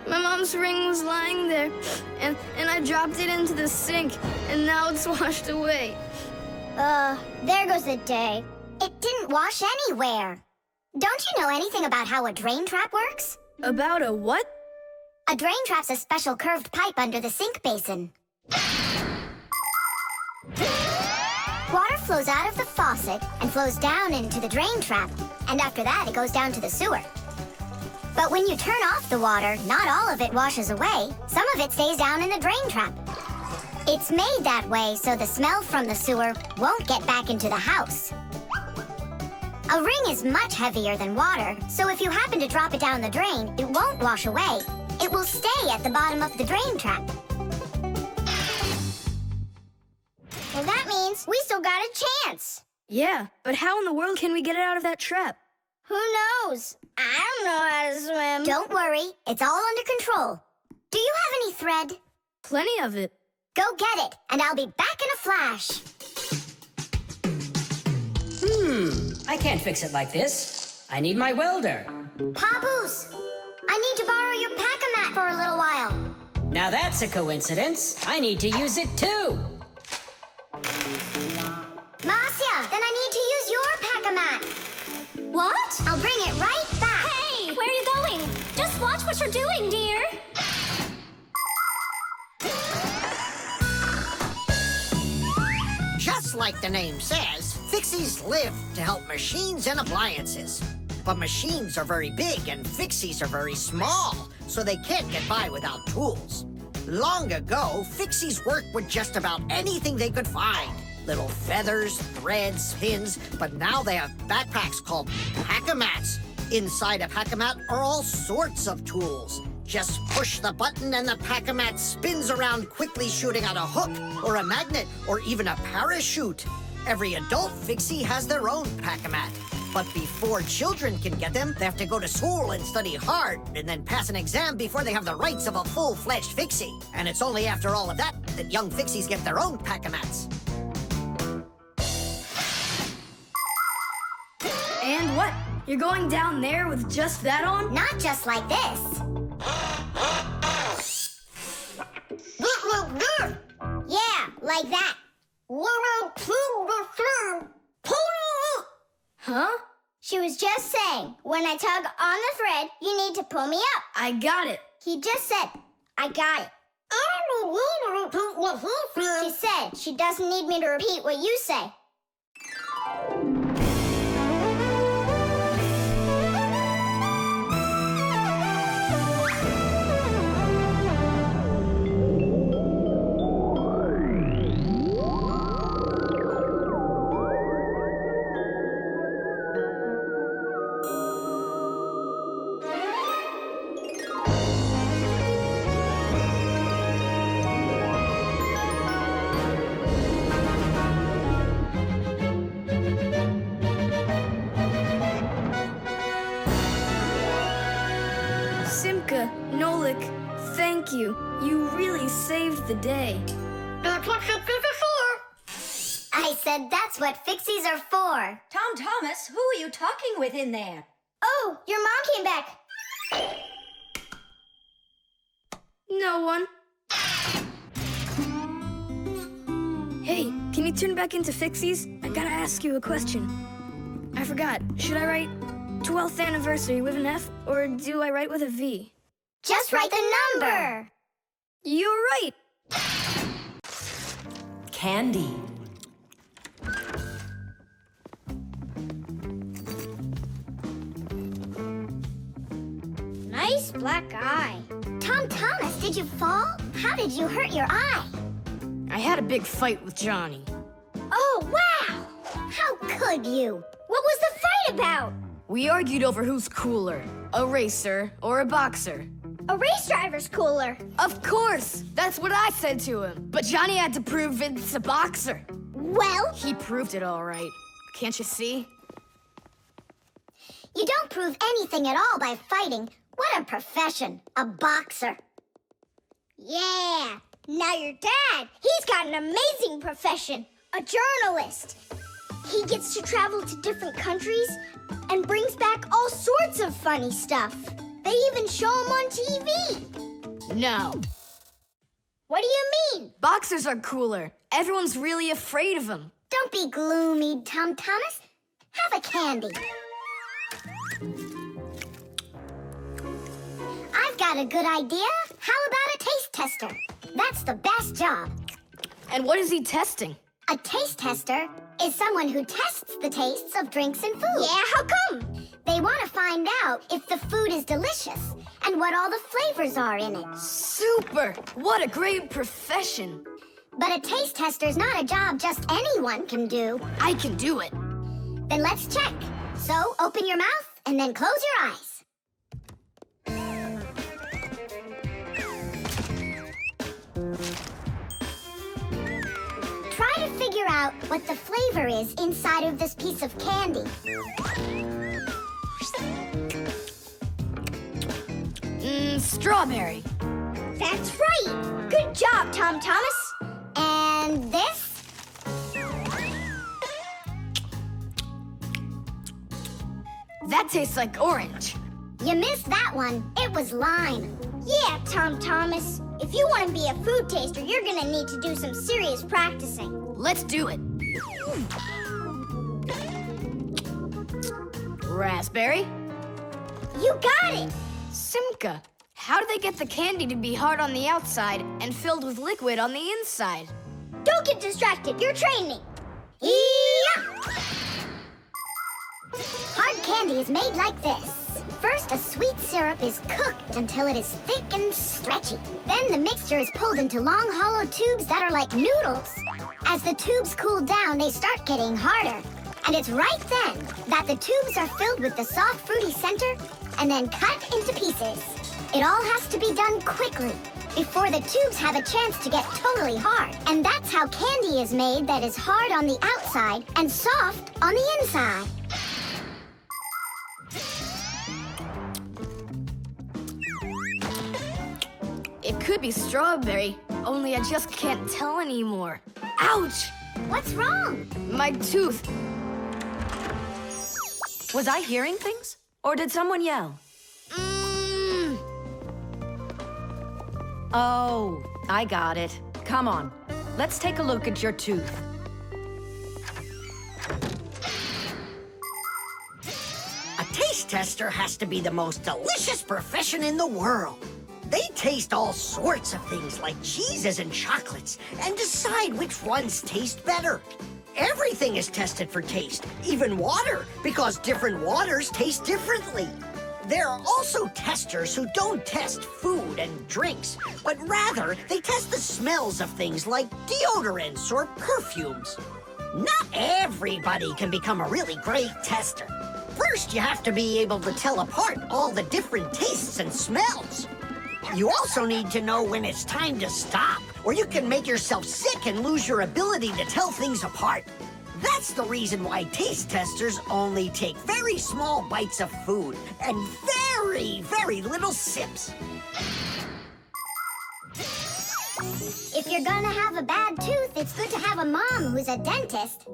Speaker 3: My mom's ring was lying there, and I dropped it into the sink, and now it's washed away.
Speaker 2: There goes the day. It didn't wash anywhere. Don't you know anything about how a drain trap works?
Speaker 3: About a what?
Speaker 2: A drain trap's a special curved pipe under the sink basin. Water flows out of the faucet and flows down into the drain trap, and after that it goes down to the sewer. But when you turn off the water, not all of it washes away. Some of it stays down in the drain trap. It's made that way so the smell from the sewer won't get back into the house. A ring is much heavier than water, so if you happen to drop it down the drain, it won't wash away. It will stay at the bottom of the drain trap.
Speaker 8: Well, that means we still got a chance.
Speaker 3: Yeah, but how in the world can we get it out of that trap?
Speaker 8: Who knows? I don't know how to swim.
Speaker 2: Don't worry, it's all under control. Do you have any thread?
Speaker 3: Plenty of it.
Speaker 2: Go get it, and I'll be back in a flash.
Speaker 6: I can't fix it like this. I need my welder.
Speaker 2: Papoose, I need to borrow your pack-a-mat for a little while.
Speaker 6: Now that's a coincidence. I need to use it too.
Speaker 2: Marcia, then I need to use your pack-a-mat.
Speaker 10: What?
Speaker 2: I'll bring it right back.
Speaker 10: Hey, where are you going? Just watch what you're doing, dear.
Speaker 5: Just like the name says, Fixies live to help machines and appliances. But machines are very big and Fixies are very small, so they can't get by without tools. Long ago, Fixies worked with just about anything they could find. Little feathers, threads, pins, but now they have backpacks called pack-a-mats. Inside a pack-a-mat are all sorts of tools. Just push the button and the pack-a-mat spins around, quickly shooting out a hook or a magnet or even a parachute. Every adult Fixie has their own pack-a-mat. But before children can get them, they have to go to school and study hard and then pass an exam before they have the rights of a full-fledged Fixie. And it's only after all of that that young Fixies get their own pack-a-mats.
Speaker 3: And what? You're going down there with just that on?
Speaker 2: Not just like this.
Speaker 8: Yeah, like that.
Speaker 3: Huh?
Speaker 8: She was just saying, when I tug on the thread, you need to pull me up.
Speaker 3: I got it.
Speaker 8: He just said, I got it. She said she doesn't need me to repeat what you say.
Speaker 3: Nolik, thank you. You really saved the day.
Speaker 8: That's what Fixies are for. I said that's what Fixies are for.
Speaker 4: Tom Thomas, who are you talking with in there?
Speaker 8: Oh, your mom came back.
Speaker 3: No one. Hey, can you turn back into Fixies? I gotta ask you a question. I forgot. Should I write 12th anniversary with an F, or do I write with a V?
Speaker 8: Just write the number.
Speaker 3: You're right.
Speaker 1: Candy.
Speaker 8: Nice black eye. Tom Thomas, did you fall? How did you hurt your eye?
Speaker 3: I had a big fight with Johnny.
Speaker 8: Oh, wow! How could you? What was the fight about?
Speaker 3: We argued over who's cooler, a racer or a boxer.
Speaker 8: A race driver's cooler.
Speaker 3: Of course! That's what I said to him. But Johnny had to prove it's a boxer.
Speaker 8: Well,
Speaker 3: He proved it all right. Can't you see?
Speaker 8: you don't prove anything at all by fighting. What a profession, a boxer. Yeah, now your dad, he's got an amazing profession, a journalist. He gets to travel to different countries and brings back all sorts of funny stuff. They even show him on TV.
Speaker 3: No.
Speaker 8: What do you mean?
Speaker 3: Boxers are cooler. Everyone's really afraid of them.
Speaker 8: Don't be gloomy, Tom Thomas. Have a candy. I've got a good idea. How about a taste tester? That's the best job.
Speaker 3: And what is he testing?
Speaker 8: A taste tester is someone who tests the tastes of drinks and food. Yeah, how come? They want to find out if the food is delicious and what all the flavors are in it.
Speaker 3: Super! What a great profession.
Speaker 8: But a taste tester's not a job just anyone can do.
Speaker 3: I can do it.
Speaker 8: Then let's check. So open your mouth and then close your eyes. Try to figure out what the flavor is inside of this piece of candy.
Speaker 3: Strawberry.
Speaker 8: That's right. Good job, Tom Thomas. And this?
Speaker 3: That tastes like orange.
Speaker 8: You missed that one. It was lime. Yeah, Tom Thomas. If you want to be a food taster, you're gonna need to do some serious practicing.
Speaker 3: Let's do it. Raspberry.
Speaker 8: You got it.
Speaker 3: Simka. How do they get the candy to be hard on the outside and filled with liquid on the inside?
Speaker 8: Don't get distracted. You're training. Yeah! Hard candy is made like this. First, a sweet syrup is cooked until it is thick and stretchy. Then the mixture is pulled into long, hollow tubes that are like noodles. As the tubes cool down, they start getting harder. And it's right then that the tubes are filled with the soft, fruity center and then cut into pieces. It all has to be done quickly before the tubes have a chance to get totally hard. And that's how candy is made that is hard on the outside and soft on the inside.
Speaker 3: It could be strawberry, only I just can't tell anymore. Ouch!
Speaker 8: What's wrong?
Speaker 3: My tooth.
Speaker 4: Was I hearing things? Or did someone yell? Oh, I got it. Come on. Let's take a look at your tooth.
Speaker 5: A taste tester has to be the most delicious profession in the world. They taste all sorts of things like cheeses and chocolates and decide which ones taste better. Everything is tested for taste, even water, because different waters taste differently. There are also testers who don't test food and drinks, but rather they test the smells of things like deodorants or perfumes. Not everybody can become a really great tester. First, you have to be able to tell apart all the different tastes and smells. You also need to know when it's time to stop, or you can make yourself sick and lose your ability to tell things apart. That's the reason why taste testers only take very small bites of food and very, very little sips.
Speaker 2: If you're gonna have a bad tooth, it's good to have a mom who's a dentist.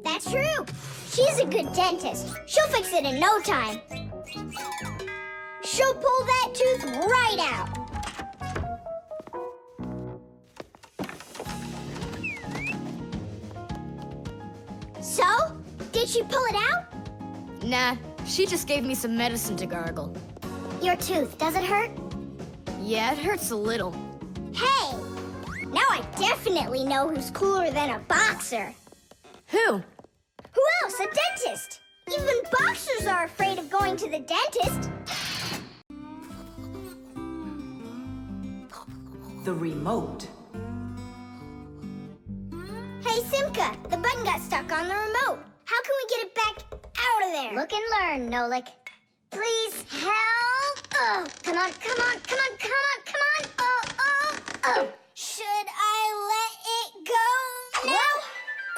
Speaker 8: That's true. She's a good dentist. She'll fix it in no time. She'll pull that tooth right out. So, did she pull it out?
Speaker 3: Nah, she just gave me some medicine to gargle.
Speaker 2: Your tooth, does it hurt?
Speaker 3: Yeah, it hurts a little.
Speaker 8: Hey, now I definitely know who's cooler than a boxer.
Speaker 3: Who?
Speaker 8: Who else? A dentist. Even boxers are afraid of going to the dentist.
Speaker 1: The remote.
Speaker 8: Hey, Simka, the button got stuck on the remote. How can we get it back out of there?
Speaker 2: Look and learn, Nolik.
Speaker 8: Please help. Oh, come on, come on, come on, come on, come on. Oh, oh, oh. Should I let it go now?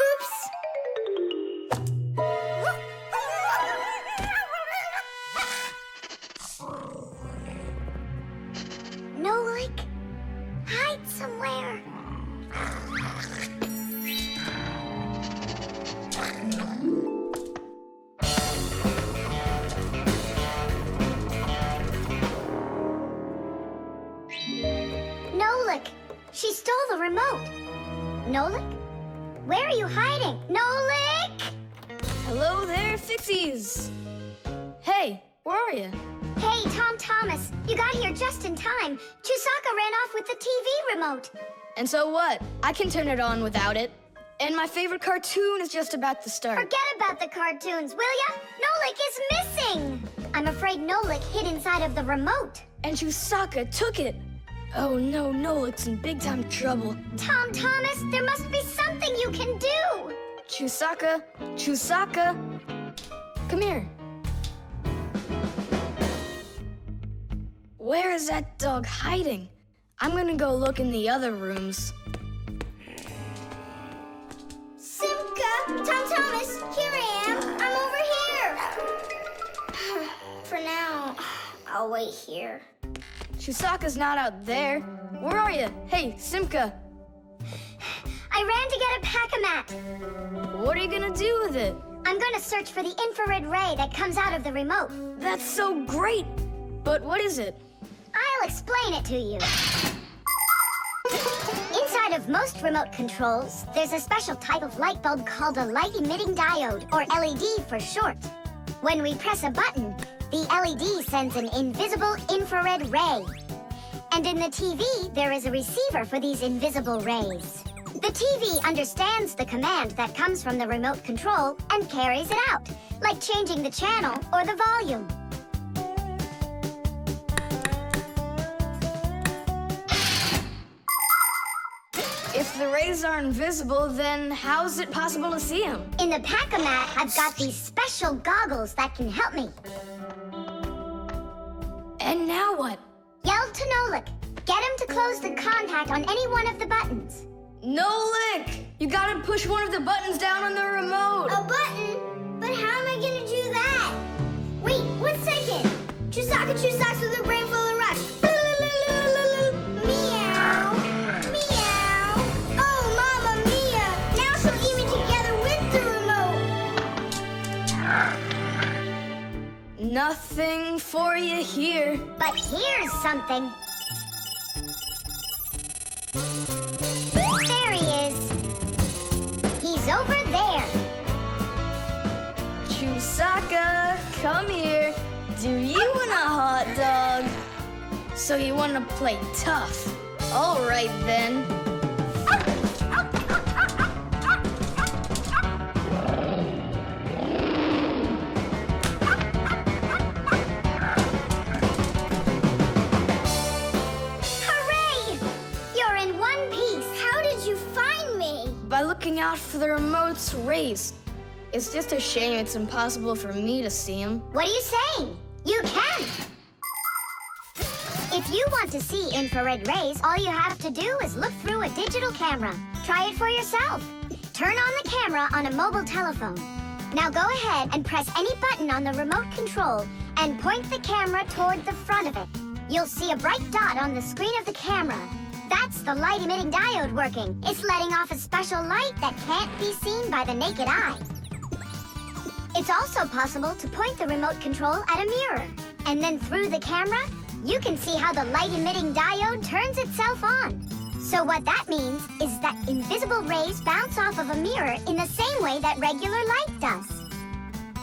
Speaker 8: Oops.
Speaker 2: Nolik, hide somewhere. Nolik, she stole the remote. Nolik? Where are you hiding? Nolik!
Speaker 3: Hello there, Fixies. Hey, where are you?
Speaker 2: Hey, Tom Thomas, you got here just in time. Chusaka ran off with the TV remote.
Speaker 3: And so what? I can turn it on without it. And my favorite cartoon is just about to start.
Speaker 2: Forget about the cartoons, will ya? Nolik is missing! I'm afraid Nolik hid inside of the remote.
Speaker 3: And Chusaka took it. Oh no, Nolik's in big time trouble.
Speaker 2: Tom Thomas, there must be something you can do!
Speaker 3: Chusaka, Chusaka, come here. Where is that dog hiding? I'm gonna go look in the other rooms.
Speaker 8: Simka, Tom Thomas, here I am. I'm over here. For now, I'll wait here.
Speaker 3: Chusaka's not out there. Where are you? Hey, Simka.
Speaker 2: I ran to get a pack-a-mat.
Speaker 3: What are you gonna do with it?
Speaker 2: I'm gonna search for the infrared ray that comes out of the remote.
Speaker 3: That's so great! But what is it?
Speaker 2: I'll explain it to you. Inside of most remote controls, there's a special type of light bulb called a light-emitting diode, or LED for short. When we press a button, the LED sends an invisible infrared ray. And in the TV, there is a receiver for these invisible rays. The TV understands the command that comes from the remote control and carries it out, like changing the channel or the volume.
Speaker 3: If the rays are invisible, then how is it possible to see them?
Speaker 2: In the pack-a-mat, I've got these special goggles that can help me.
Speaker 3: And now what?
Speaker 2: Yell to Nolik. Get him to close the contact on any one of the buttons.
Speaker 3: Nolik! You gotta push one of the buttons down on the remote.
Speaker 8: A button? But how am I gonna do that? Wait, 1 second. Chusaka Chusaks with a brain full of rocks. Meow. Meow. Oh, Mama Mia. Now she'll eat me together with the remote.
Speaker 3: Nothing for you here.
Speaker 2: But here's something. There he is. He's over there.
Speaker 3: Chusaka, come here. Do you want a hot dog? So you want to play tough? All right then.
Speaker 2: Hooray! You're in one piece.
Speaker 8: How did you find me?
Speaker 3: By looking out for the remote's rays. It's just a shame it's impossible for me to see him.
Speaker 2: What are you saying? You can! If you want to see infrared rays, all you have to do is look through a digital camera. Try it for yourself. Turn on the camera on a mobile telephone. Now go ahead and press any button on the remote control and point the camera toward the front of it. You'll see a bright dot on the screen of the camera. That's the light-emitting diode working. It's letting off a special light that can't be seen by the naked eye. It's also possible to point the remote control at a mirror. And then through the camera, you can see how the light-emitting diode turns itself on. So what that means is that invisible rays bounce off of a mirror in the same way that regular light does.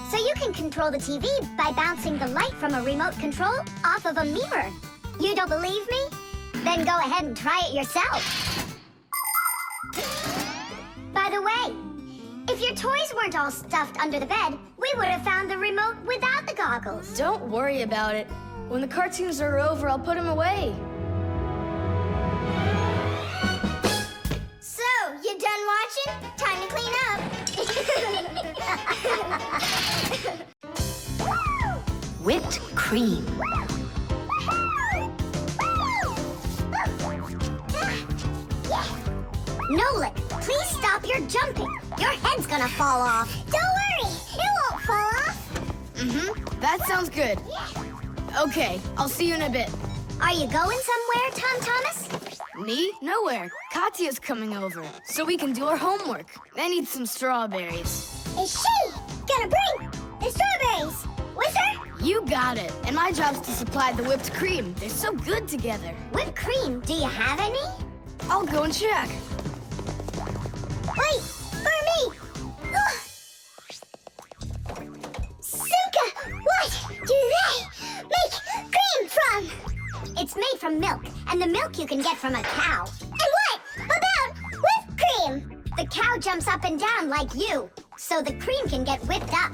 Speaker 2: So you can control the TV by bouncing the light from a remote control off of a mirror. You don't believe me? Then go ahead and try it yourself. By the way, if your toys weren't all stuffed under the bed, we would have found the remote without the goggles.
Speaker 3: Don't worry about it. When the cartoons are over, I'll put them away.
Speaker 8: So, you done watching? Time to clean up.
Speaker 4: Whipped cream.
Speaker 2: Nolik, please stop your jumping. Your head's gonna fall off.
Speaker 8: Don't worry, it won't fall off.
Speaker 3: That sounds good. Okay, I'll see you in a bit.
Speaker 2: Are you going somewhere, Tom Thomas?
Speaker 3: Me? Nowhere. Katya's coming over, so we can do our homework. I need some strawberries.
Speaker 8: Is she gonna bring the strawberries with her?
Speaker 3: You got it. And my job's to supply the whipped cream. They're so good together.
Speaker 2: Whipped cream, do you have any?
Speaker 3: I'll go and check.
Speaker 8: Wait, for me. Ugh. Simka, what do they make cream from?
Speaker 2: It's made from milk, and the milk you can get from a cow.
Speaker 8: And what about whipped cream?
Speaker 2: The cow jumps up and down like you, so the cream can get whipped up.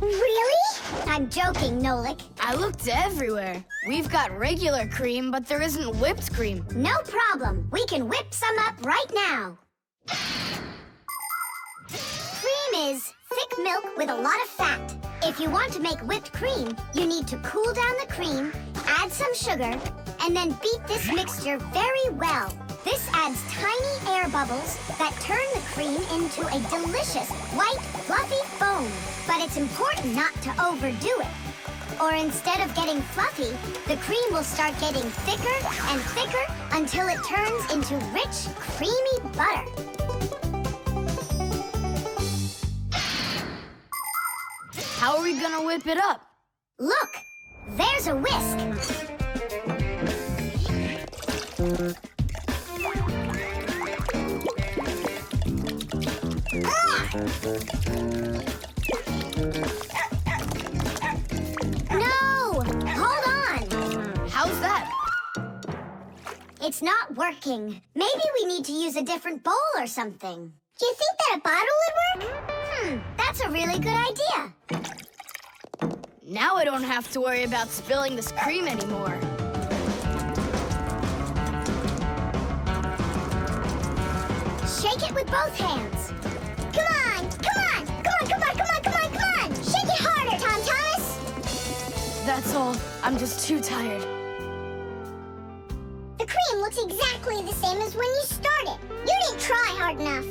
Speaker 8: Really?
Speaker 2: I'm joking, Nolik.
Speaker 3: I looked everywhere. We've got regular cream, but there isn't whipped cream.
Speaker 2: No problem. We can whip some up right now. Cream is thick milk with a lot of fat. If you want to make whipped cream, you need to cool down the cream, add some sugar, and then beat this mixture very well. This adds tiny air bubbles that turn the cream into a delicious, white, fluffy foam. But it's important not to overdo it. Or instead of getting fluffy, the cream will start getting thicker and thicker until it turns into rich, creamy butter.
Speaker 3: How are we gonna whip it up?
Speaker 2: Look, there's a whisk. No! Hold on!
Speaker 3: How's that?
Speaker 2: It's not working. Maybe we need to use a different bowl or something.
Speaker 8: Do you think that a bottle would work?
Speaker 2: That's a really good idea.
Speaker 3: Now I don't have to worry about spilling this cream anymore.
Speaker 2: Shake it with both hands.
Speaker 8: Come on, come on, come on, come on, come on, come on, come on! Shake it harder, Tom Thomas!
Speaker 3: That's all. I'm just too tired.
Speaker 8: The cream looks exactly the same as when you started. You didn't try hard enough.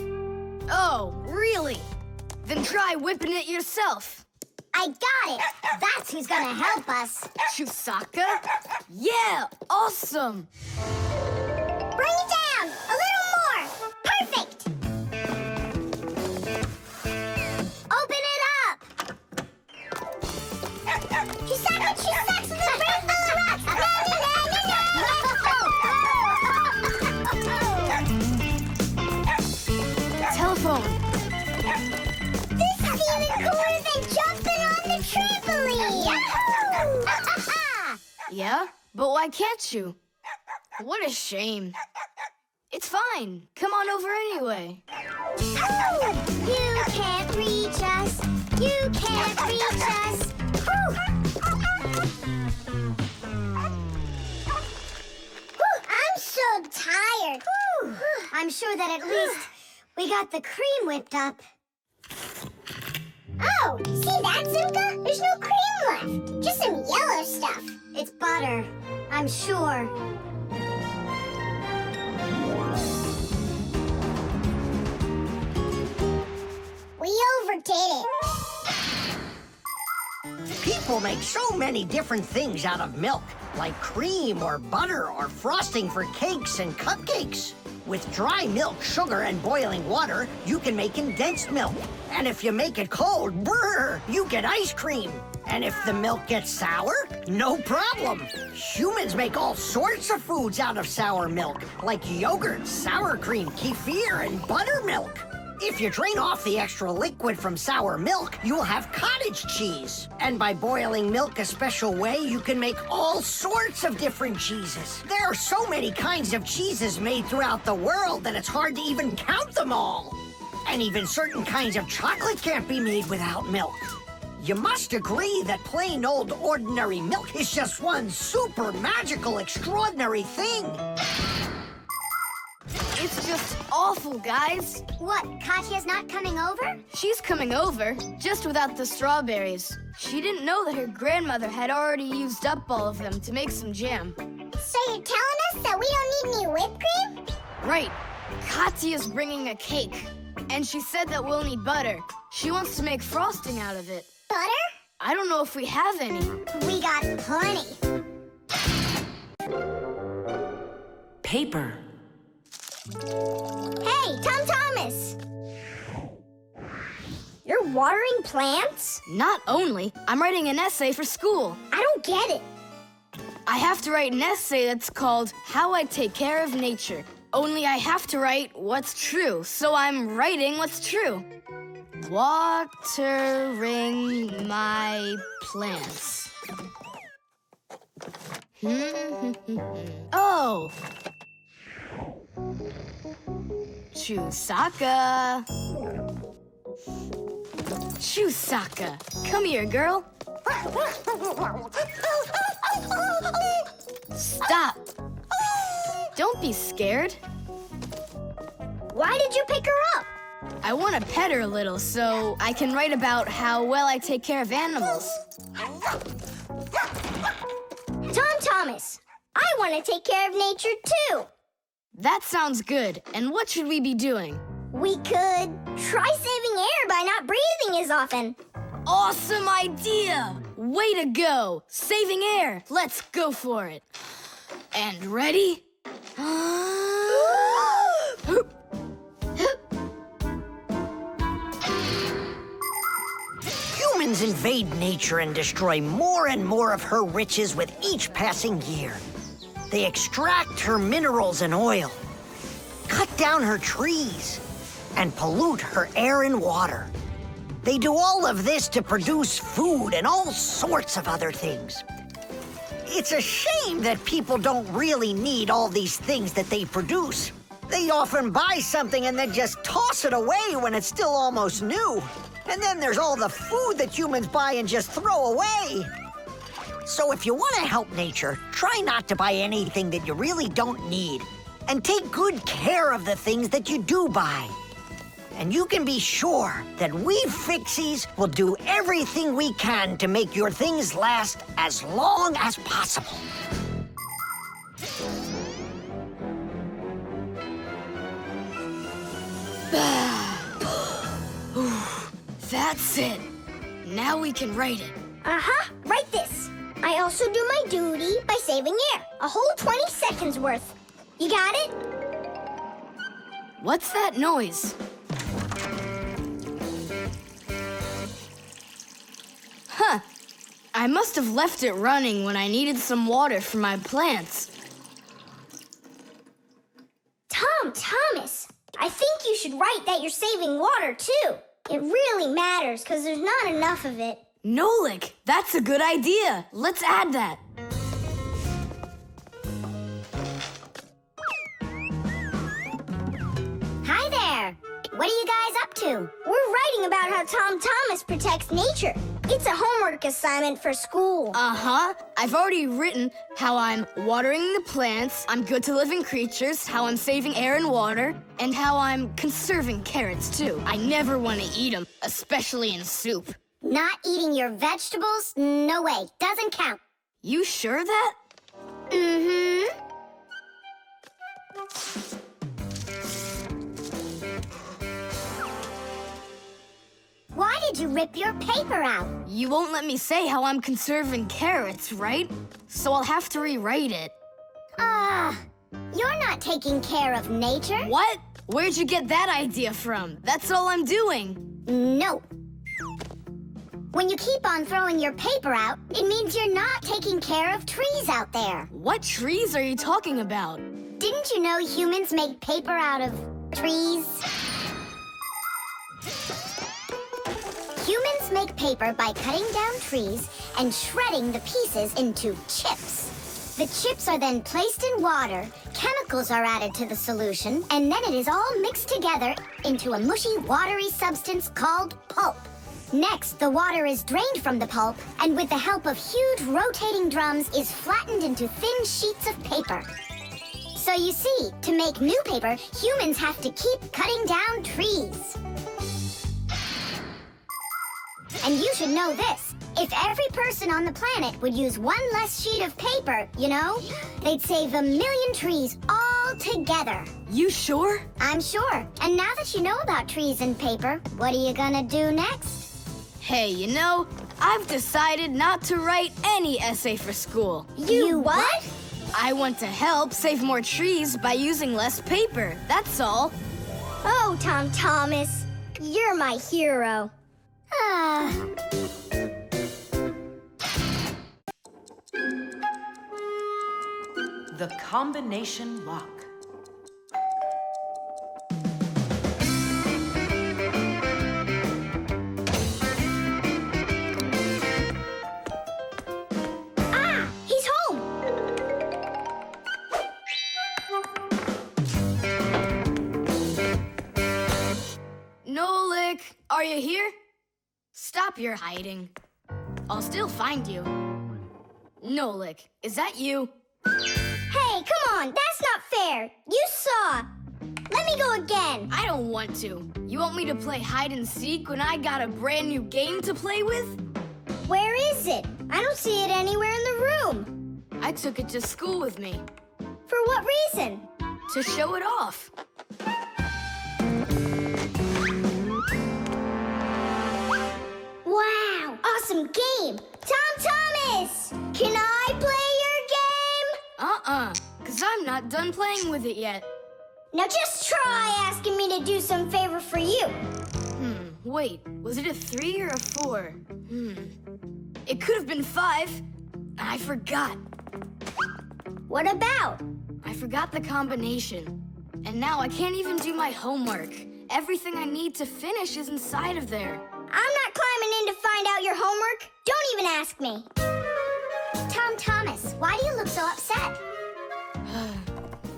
Speaker 3: Oh, really? Then try whipping it yourself.
Speaker 2: I got it. That's who's gonna help us.
Speaker 3: Chusaka? Yeah, awesome.
Speaker 8: Bring it down! A little more! Perfect!
Speaker 2: Open it up.
Speaker 8: Chusaka, Chusaka, the brain full of rocks! Na, na, na, na, na.
Speaker 3: Telephone.
Speaker 8: This is even cooler than jumping on the trampoline! Yahoo!
Speaker 3: Yeah? But why can't you? What a shame. It's fine. Come on over anyway.
Speaker 2: You can't reach us. You can't reach us.
Speaker 8: I'm so tired.
Speaker 2: I'm sure that at least we got the cream whipped up.
Speaker 8: Oh, see that, Simka? There's no cream left. Just some yellow stuff.
Speaker 2: It's butter, I'm sure.
Speaker 8: We overdid it.
Speaker 5: Piggy People make so many different things out of milk, like cream or butter or frosting for cakes and cupcakes. With dry milk, sugar, and boiling water, you can make condensed milk. And if you make it cold, brr, you get ice cream. And if the milk gets sour, no problem. Humans make all sorts of foods out of sour milk, like yogurt, sour cream, kefir, and buttermilk. If you drain off the extra liquid from sour milk, you'll have cottage cheese. And by boiling milk a special way, you can make all sorts of different cheeses. There are so many kinds of cheeses made throughout the world that it's hard to even count them all. And even certain kinds of chocolate can't be made without milk. You must agree that plain old ordinary milk is just one super magical, extraordinary thing.
Speaker 3: It's just awful, guys.
Speaker 2: What, Katya's not coming over?
Speaker 3: She's coming over, just without the strawberries. She didn't know that her grandmother had already used up all of them to make some jam.
Speaker 2: So you're telling us that we don't need any whipped cream?
Speaker 3: Right. Katya's bringing a cake, and she said that we'll need butter. She wants to make frosting out of it.
Speaker 2: Butter?
Speaker 3: I don't know if we have any.
Speaker 2: We got plenty.
Speaker 1: Paper.
Speaker 2: Hey, Tom Thomas! You're watering plants?
Speaker 3: Not only, I'm writing an essay for school.
Speaker 2: I don't get it.
Speaker 3: I have to write an essay that's called How I Take Care of Nature. Only I have to write what's true, so I'm writing what's true. Watering my plants. Oh! Chusaka. Chusaka, come here, girl. Stop. Don't be scared.
Speaker 2: Why did you pick her up?
Speaker 3: I want to pet her a little so I can write about how well I take care of animals.
Speaker 2: Tom Thomas, I want to take care of nature too.
Speaker 3: That sounds good. And what should we be doing?
Speaker 2: We could try saving air by not breathing as often.
Speaker 3: Awesome idea! Way to go! Saving air! Let's go for it. And ready?
Speaker 5: Humans invade nature and destroy more and more of her riches with each passing year. They extract her minerals and oil, cut down her trees, and pollute her air and water. They do all of this to produce food and all sorts of other things. It's a shame that people don't really need all these things that they produce. They often buy something and then just toss it away when it's still almost new. And then there's all the food that humans buy and just throw away. So if you want to help nature, try not to buy anything that you really don't need. And take good care of the things that you do buy. And you can be sure that we Fixies will do everything we can to make your things last as long as possible.
Speaker 3: That's it. Now we can write it.
Speaker 2: Uh-huh, write this. I also do my duty by saving air. A whole 20 seconds worth. You got it?
Speaker 3: What's that noise? Huh. I must have left it running when I needed some water for my plants.
Speaker 2: Tom Thomas, I think you should write that you're saving water, too. It really matters, because there's not enough of it.
Speaker 3: Nolik, that's a good idea. Let's add that.
Speaker 2: Hi there. What are you guys up to? We're writing about how Tom Thomas protects nature. It's a homework assignment for school.
Speaker 3: Uh-huh. I've already written how I'm watering the plants, I'm good to living creatures, how I'm saving air and water, and how I'm conserving carrots, too. I never want to eat them, especially in soup.
Speaker 2: Not eating your vegetables? No way. Doesn't count.
Speaker 3: You sure of that?
Speaker 2: Mm-hmm. Why did did you rip your paper out?
Speaker 3: You won't let me say how I'm conserving carrots, right? So I'll have to rewrite it.
Speaker 2: You're not taking care of nature.
Speaker 3: What? Where'd you get that idea from? That's all I'm doing.
Speaker 2: No. When you keep on throwing your paper out, it means you're not taking care of trees out there.
Speaker 3: What trees are you talking about?
Speaker 2: Didn't you know humans make paper out of trees? Humans make paper by cutting down trees and shredding the pieces into chips. The chips are then placed in water, chemicals are added to the solution, and then it is all mixed together into a mushy, watery substance called pulp. Next, the water is drained from the pulp, and with the help of huge rotating drums, is flattened into thin sheets of paper. So you see, to make new paper, humans have to keep cutting down trees. And you should know this. If every person on the planet would use one less sheet of paper, you know, they'd save 1 million trees all together.
Speaker 3: You sure?
Speaker 2: I'm sure. And now that you know about trees and paper, what are you gonna do next?
Speaker 3: Hey, you know, I've decided not to write any essay for school.
Speaker 2: You what?
Speaker 3: I want to help save more trees by using less paper, that's all.
Speaker 8: Oh, Tom Thomas, you're my hero.
Speaker 1: The combination lock.
Speaker 8: He's home.
Speaker 3: Nolik, are you here? Stop your hiding. I'll still find you. Nolik, is that you?
Speaker 8: Hey, come on, that's not fair. You saw. Let me go again.
Speaker 3: I don't want to. You want me to play hide and seek when I got a brand new game to play with?
Speaker 8: Where is it? I don't see it anywhere in the room.
Speaker 3: I took it to school with me.
Speaker 8: For what reason?
Speaker 3: To show it off.
Speaker 8: Wow, awesome game. Tom Thomas, can I play your game?
Speaker 3: 'Cause I'm not done playing with it yet.
Speaker 8: Now just try asking me to do some favor for you.
Speaker 3: Wait, was it a 3 or a 4? It could have been 5. I forgot.
Speaker 8: What about?
Speaker 3: I forgot the combination. And now I can't even do my homework. Everything I need to finish is inside of there.
Speaker 8: I'm not climbing in to find out your homework. Don't even ask me.
Speaker 2: Tom Thomas, why do you look so upset?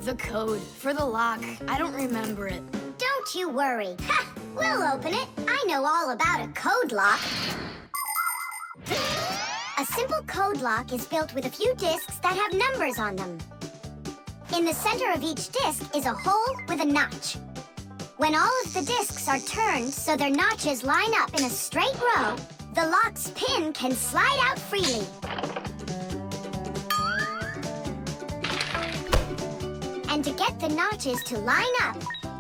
Speaker 3: The code for the lock. I don't remember it.
Speaker 2: Don't you worry. Ha! We'll open it. I know all about a code lock. A simple code lock is built with a few discs that have numbers on them. In the center of each disc is a hole with a notch. When all of the discs are turned so their notches line up in a straight row, the lock's pin can slide out freely. And to get the notches to line up,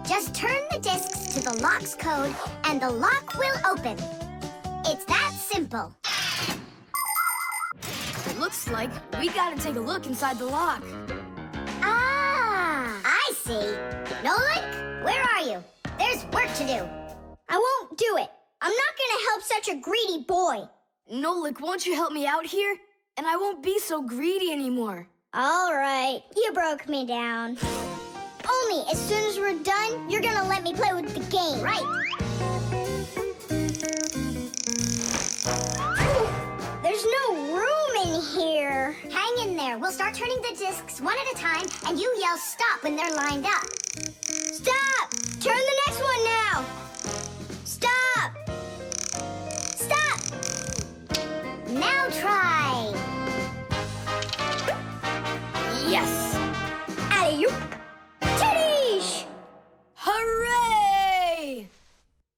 Speaker 2: just turn the discs to the lock's code and the lock will open. It's that simple.
Speaker 3: It looks like we gotta take a look inside the lock.
Speaker 2: I see. Nolik, where are you? There's work to do.
Speaker 8: I won't do it. I'm not gonna help such a greedy boy.
Speaker 3: Nolik, won't you help me out here? And I won't be so greedy anymore.
Speaker 8: All right, you broke me down. Only as soon as we're done, you're gonna let me play with the game.
Speaker 2: Right.
Speaker 8: There's no room in here.
Speaker 2: Hang in there. We'll start turning the discs one at a time, and you yell stop when they're lined up.
Speaker 8: Stop! Turn the next one now. Stop! Stop!
Speaker 2: Now try.
Speaker 3: Yes!
Speaker 8: Alley-oop! Titties!
Speaker 3: Hooray!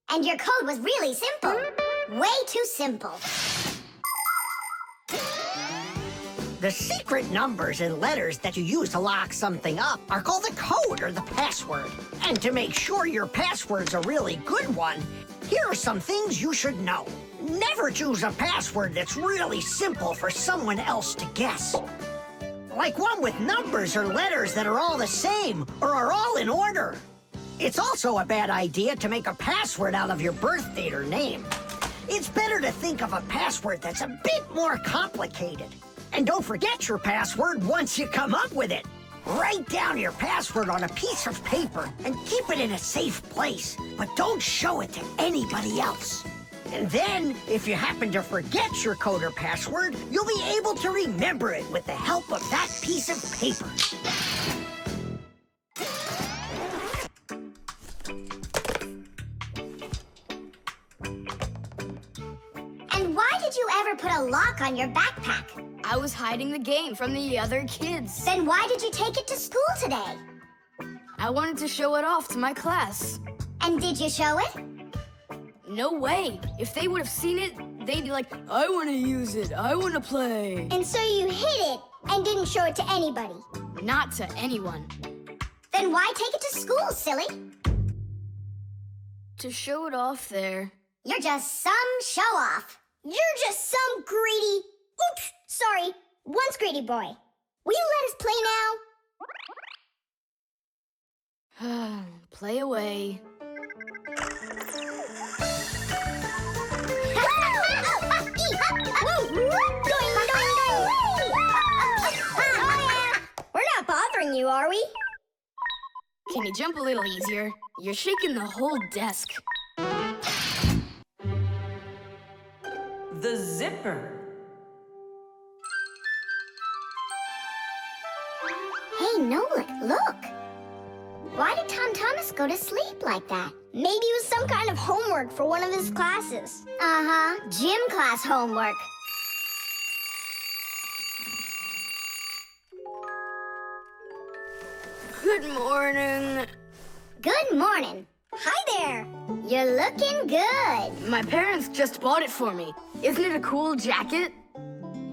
Speaker 2: And your code was really simple. Way too simple.
Speaker 5: The secret numbers and letters that you use to lock something up are called the code or the password. And to make sure your password's a really good one, Here are some things you should know. Never choose a password that's really simple for someone else to guess. Like one with numbers or letters that are all the same or are all in order. It's also a bad idea to make a password out of your birth date or name. It's better to think of a password that's a bit more complicated. And don't forget your password once you come up with it. Write down your password on a piece of paper and keep it in a safe place, but don't show it to anybody else. And then, if you happen to forget your code or password, you'll be able to remember it with the help of that piece of paper.
Speaker 2: And why did you ever put a lock on your backpack?
Speaker 3: I was hiding the game from the other kids.
Speaker 2: Then why did you take it to school today?
Speaker 3: I wanted to show it off to my class.
Speaker 2: And did you show it?
Speaker 3: No way. If they would have seen it, they'd be like, I want to use it. I want to play.
Speaker 2: And so you hid it and didn't show it to anybody?
Speaker 3: Not to anyone.
Speaker 2: Then why take it to school, silly?
Speaker 3: To show it off there.
Speaker 2: You're just some show-off. You're just some greedy... Oops, sorry. Once greedy boy. Will you let us play now?
Speaker 3: Play away.
Speaker 2: We're not bothering you, are we?
Speaker 3: Can you jump a little easier? You're shaking the whole desk.
Speaker 1: The zipper.
Speaker 2: Hey, Nolik, look. Why did Tom Thomas go to sleep like that? Maybe it was some kind of homework for one of his classes. Uh-huh, gym class homework.
Speaker 3: Good morning.
Speaker 2: Good morning. Hi there. You're looking good.
Speaker 3: My parents just bought it for me. Isn't it a cool jacket?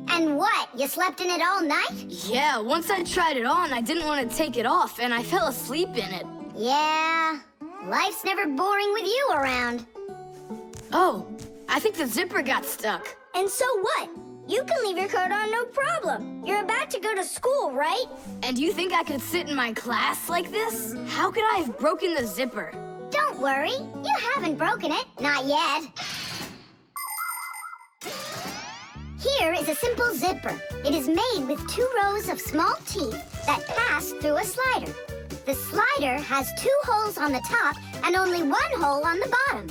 Speaker 2: And what, you slept in it all night?
Speaker 3: Yeah, once I tried it on, I didn't want to take it off, and I fell asleep in it.
Speaker 2: Yeah, life's never boring with you around.
Speaker 3: Oh, I think the zipper got stuck.
Speaker 2: And so what? You can leave your coat on, no problem. You're about to go to school, right?
Speaker 3: And you think I could sit in my class like this? How could I have broken the zipper?
Speaker 2: Don't worry, you haven't broken it, not yet. Here is a simple zipper. It is made with 2 rows of small teeth that pass through a slider. The slider has 2 holes on the top and only 1 hole on the bottom.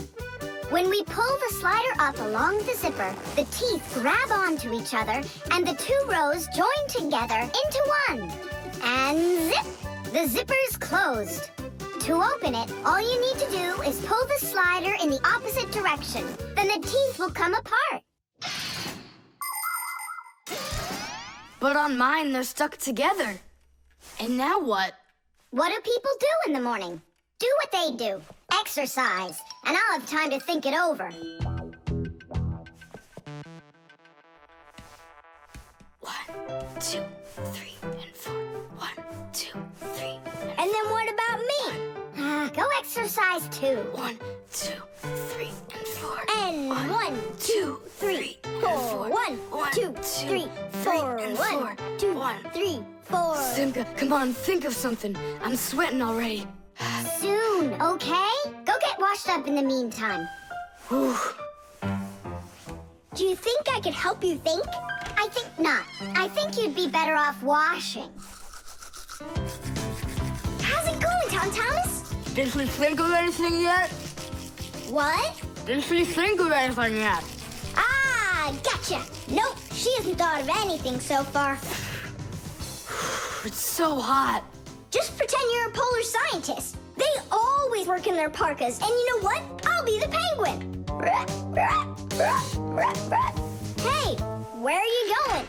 Speaker 2: When we pull the slider up along the zipper, the teeth grab onto each other and the 2 rows join together into one. And zip! The zipper's closed. To open it, all you need to do is pull the slider in the opposite direction. Then the teeth will come apart.
Speaker 3: But on mine, they're stuck together. And now what?
Speaker 2: What do people do in the morning? Do what they do. Exercise. And I'll have time to think it over.
Speaker 3: 1, 2, 3, and 4. 1, 2, 3.
Speaker 2: And then what about me? Go exercise too.
Speaker 3: 1, 2, 3, and 4.
Speaker 2: And 1, 2, 3, 4. 1, 2, 3, 4. 1, 2, 3, 4.
Speaker 3: Simka, come on, think of something. I'm sweating already.
Speaker 2: Soon, okay? Go get washed up in the meantime.
Speaker 3: Whew.
Speaker 2: Do you think I could help you think? I think not. I think you'd be better off washing. How's it going, Tom Thomas?
Speaker 3: Did she think of anything yet?
Speaker 2: What?
Speaker 3: Did she think of anything yet?
Speaker 2: Ah, gotcha. Nope, she hasn't thought of anything so far.
Speaker 3: It's so hot.
Speaker 2: Just pretend you're a polar scientist. They always work in their parkas, and you know what? I'll be the penguin. Hey, where are you going?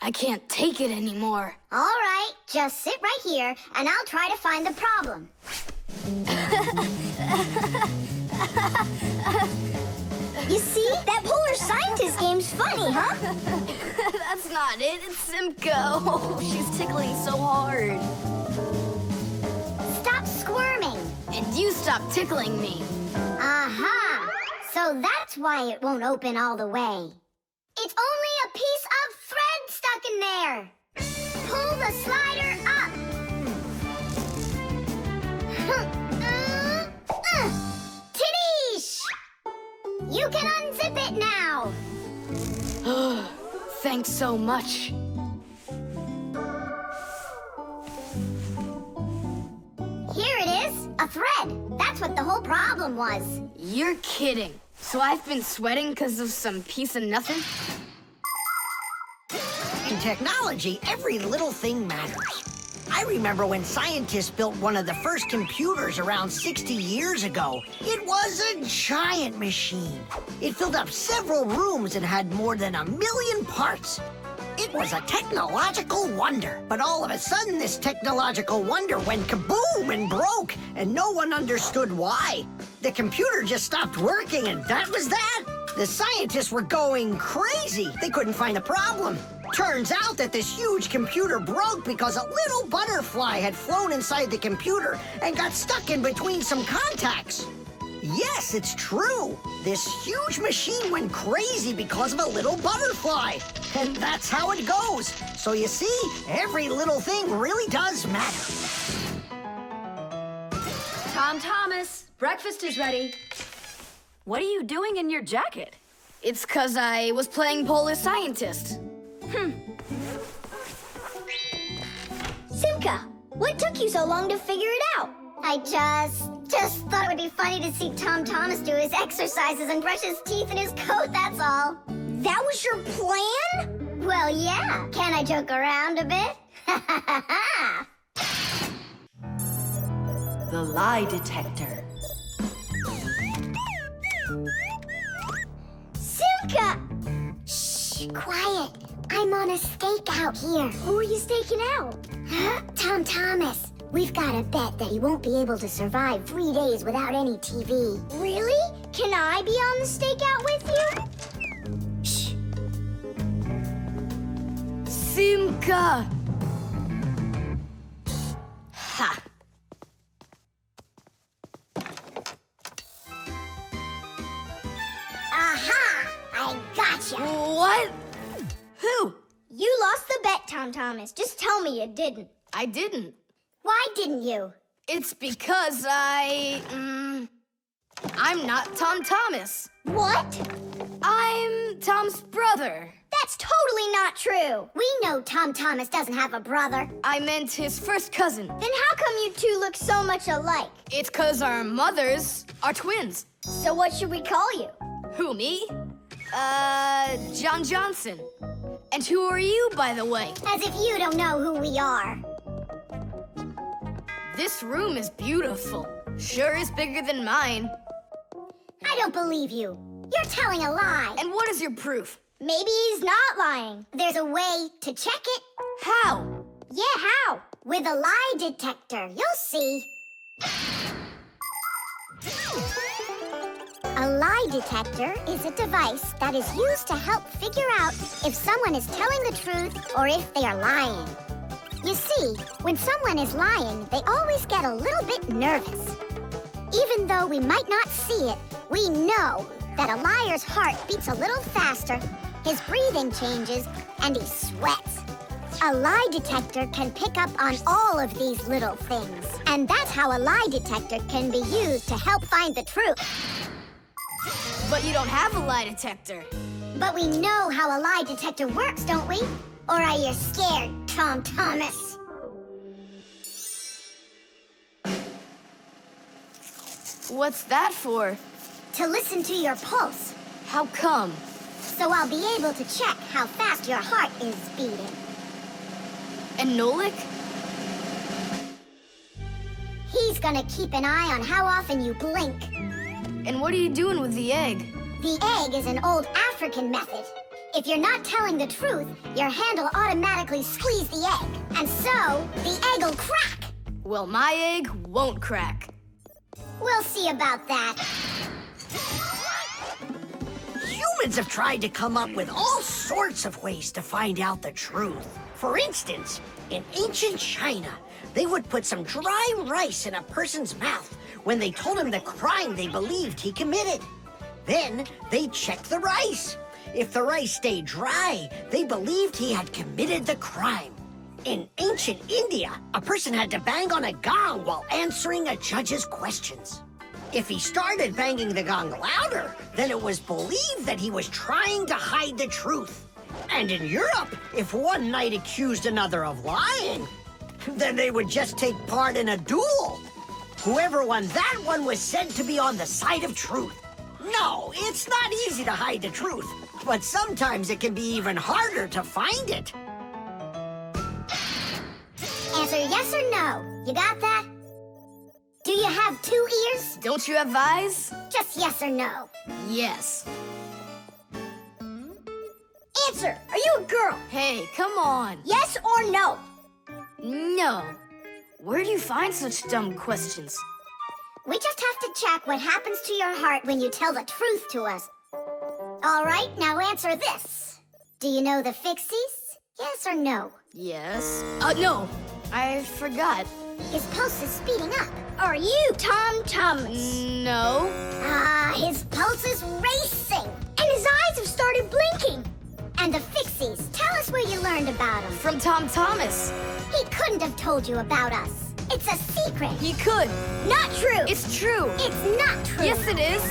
Speaker 3: I can't take it anymore.
Speaker 2: All right, just sit right here, and I'll try to find the problem. You see? That polar scientist game's funny, huh?
Speaker 3: That's not it. It's Simka. Oh, she's tickling so hard.
Speaker 2: Stop squirming.
Speaker 3: And you stop tickling me.
Speaker 2: Aha! So that's why it won't open all the way. It's only a piece of thread stuck in there. Pull the slider up. Tidish! You can unzip it now.
Speaker 3: Thanks so much.
Speaker 2: Here it is, a thread. That's what the whole problem was.
Speaker 3: You're kidding. So I've been sweating because of some piece of nothing?
Speaker 5: In technology, every little thing matters. I remember when scientists built one of the first computers around 60 years ago. It was a giant machine. It filled up several rooms and had more than 1 million parts. It was a technological wonder. But all of a sudden, this technological wonder went kaboom and broke, and no one understood why. The computer just stopped working, and that was that. The scientists were going crazy. They couldn't find a problem. Turns out that this huge computer broke because a little butterfly had flown inside the computer and got stuck in between some contacts. Yes, it's true. This huge machine went crazy because of a little butterfly. And that's how it goes. So you see, every little thing really does matter.
Speaker 4: Tom Thomas, breakfast is ready. What are you doing in your jacket?
Speaker 3: It's 'cause I was playing Polar Scientist.
Speaker 2: Simka, what took you so long to figure it out? I just thought it would be funny to see Tom Thomas do his exercises and brush his teeth in his coat, that's all. That was your plan? Well, yeah. Can I joke around a bit?
Speaker 1: The lie detector.
Speaker 2: Simka! Shh, quiet. I'm on a stakeout here. Who are you staking out? Huh? Tom Thomas. We've got to bet that he won't be able to survive 3 days without any TV. Really? Can I be on the stakeout with you? Shh.
Speaker 3: Simka! Ha!
Speaker 2: Aha! I gotcha.
Speaker 3: What? Who?
Speaker 2: You lost the bet, Tom Thomas. Just tell me you didn't.
Speaker 3: I didn't.
Speaker 2: Why didn't you?
Speaker 3: It's because I'm not Tom Thomas.
Speaker 2: What?
Speaker 3: I'm Tom's brother.
Speaker 2: That's totally not true. We know Tom Thomas doesn't have a brother.
Speaker 3: I meant his first cousin.
Speaker 2: Then how come you two look so much alike?
Speaker 3: It's 'cause our mothers are twins.
Speaker 2: So what should we call you?
Speaker 3: Who, me? John Johnson. And who are you, by the way?
Speaker 2: As if you don't know who we are.
Speaker 3: This room is beautiful. Sure is bigger than mine.
Speaker 2: I don't believe you. You're telling a lie.
Speaker 3: And what is your proof?
Speaker 2: Maybe he's not lying. There's a way to check it.
Speaker 3: How?
Speaker 2: Yeah, how? With a lie detector. You'll see. A lie detector is a device that is used to help figure out if someone is telling the truth or if they are lying. You see, when someone is lying, they always get a little bit nervous. Even though we might not see it, we know that a liar's heart beats a little faster, his breathing changes, and he sweats. A lie detector can pick up on all of these little things. And that's how a lie detector can be used to help find the truth.
Speaker 3: But you don't have a lie detector.
Speaker 2: But we know how a lie detector works, don't we? Or are you scared, Tom Thomas?
Speaker 3: What's that for?
Speaker 2: To listen to your pulse.
Speaker 3: How come?
Speaker 2: So I'll be able to check how fast your heart is beating.
Speaker 3: And Nolik?
Speaker 2: He's gonna keep an eye on how often you blink.
Speaker 3: And what are you doing with the egg?
Speaker 2: The egg is an old African method. If you're not telling the truth, your hand will automatically squeeze the egg. And so, the egg will crack.
Speaker 3: Well, my egg won't crack.
Speaker 2: We'll see about that.
Speaker 5: Humans have tried to come up with all sorts of ways to find out the truth. For instance, in ancient China, they would put some dry rice in a person's mouth, when they told him the crime they believed he committed. Then they checked the rice. If the rice stayed dry, they believed he had committed the crime. In ancient India, a person had to bang on a gong while answering a judge's questions. If he started banging the gong louder, then it was believed that he was trying to hide the truth. And in Europe, if one knight accused another of lying, then they would just take part in a duel. Whoever won that one was said to be on the side of truth. No, it's not easy to hide the truth, but sometimes it can be even harder to find it.
Speaker 8: Answer yes or no. You got that? Do you have 2 ears?
Speaker 3: Don't you have eyes?
Speaker 8: Just yes or no.
Speaker 3: Yes.
Speaker 8: Answer. Are you a girl?
Speaker 3: Hey, come on.
Speaker 8: Yes or no?
Speaker 3: No. Where do you find such dumb questions?
Speaker 8: We just have to check what happens to your heart when you tell the truth to us. All right, now answer this. Do you know the Fixies? Yes or no?
Speaker 3: Yes. No. I forgot.
Speaker 8: His pulse is speeding up. Are you Tom Thomas?
Speaker 3: No.
Speaker 8: His pulse is racing. And his eyes have started blinking. And the Fixies, tell us where you learned about them.
Speaker 3: From Tom Thomas.
Speaker 8: He couldn't have told you about us. It's a secret.
Speaker 3: He could.
Speaker 8: Not true.
Speaker 3: It's true.
Speaker 8: It's not true.
Speaker 3: Yes, it is.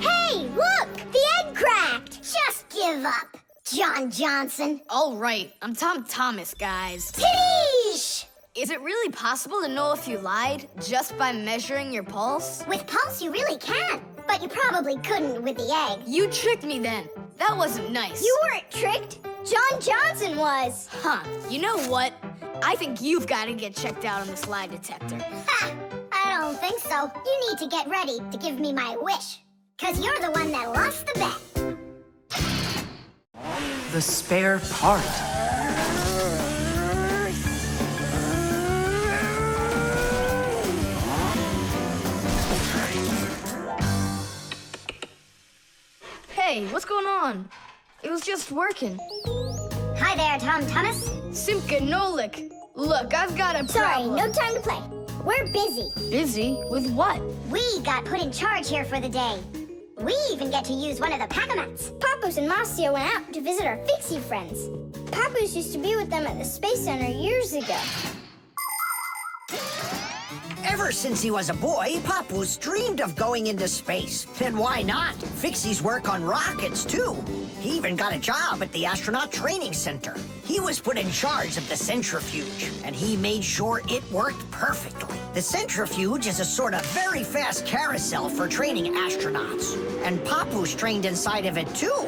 Speaker 8: Hey, look! The egg cracked. Just give up, John Johnson.
Speaker 3: All right, I'm Tom Thomas, guys.
Speaker 8: Tidish!
Speaker 3: Is it really possible to know if you lied just by measuring your pulse?
Speaker 8: With pulse, you really can. But you probably couldn't with the egg.
Speaker 3: You tricked me then. That wasn't nice.
Speaker 8: You weren't tricked. John Johnson was.
Speaker 3: Huh. You know what? I think you've got to get checked out on this lie detector.
Speaker 8: Ha! I don't think so. You need to get ready to give me my wish. 'Cause you're the one that lost the bet.
Speaker 1: The spare part.
Speaker 3: Hey, what's going on? It was just working.
Speaker 8: Hi there, Tom Thomas.
Speaker 3: Simka and Nolik. Look, I've got a
Speaker 8: Sorry,
Speaker 3: problem.
Speaker 8: no time to play. We're busy.
Speaker 3: Busy? With what?
Speaker 8: We got put in charge here for the day. We even get to use one of the pack-a-mats.
Speaker 2: Papoose and Marcia went out to visit our Fixie friends. Papoose used to be with them at the Space Center years ago.
Speaker 5: Ever since he was a boy, Papoose dreamed of going into space. And why not? Fixies work on rockets, too. He even got a job at the Astronaut Training Center. He was put in charge of the centrifuge, and he made sure it worked perfectly. The centrifuge is a sort of very fast carousel for training astronauts. And Papoose trained inside of it, too.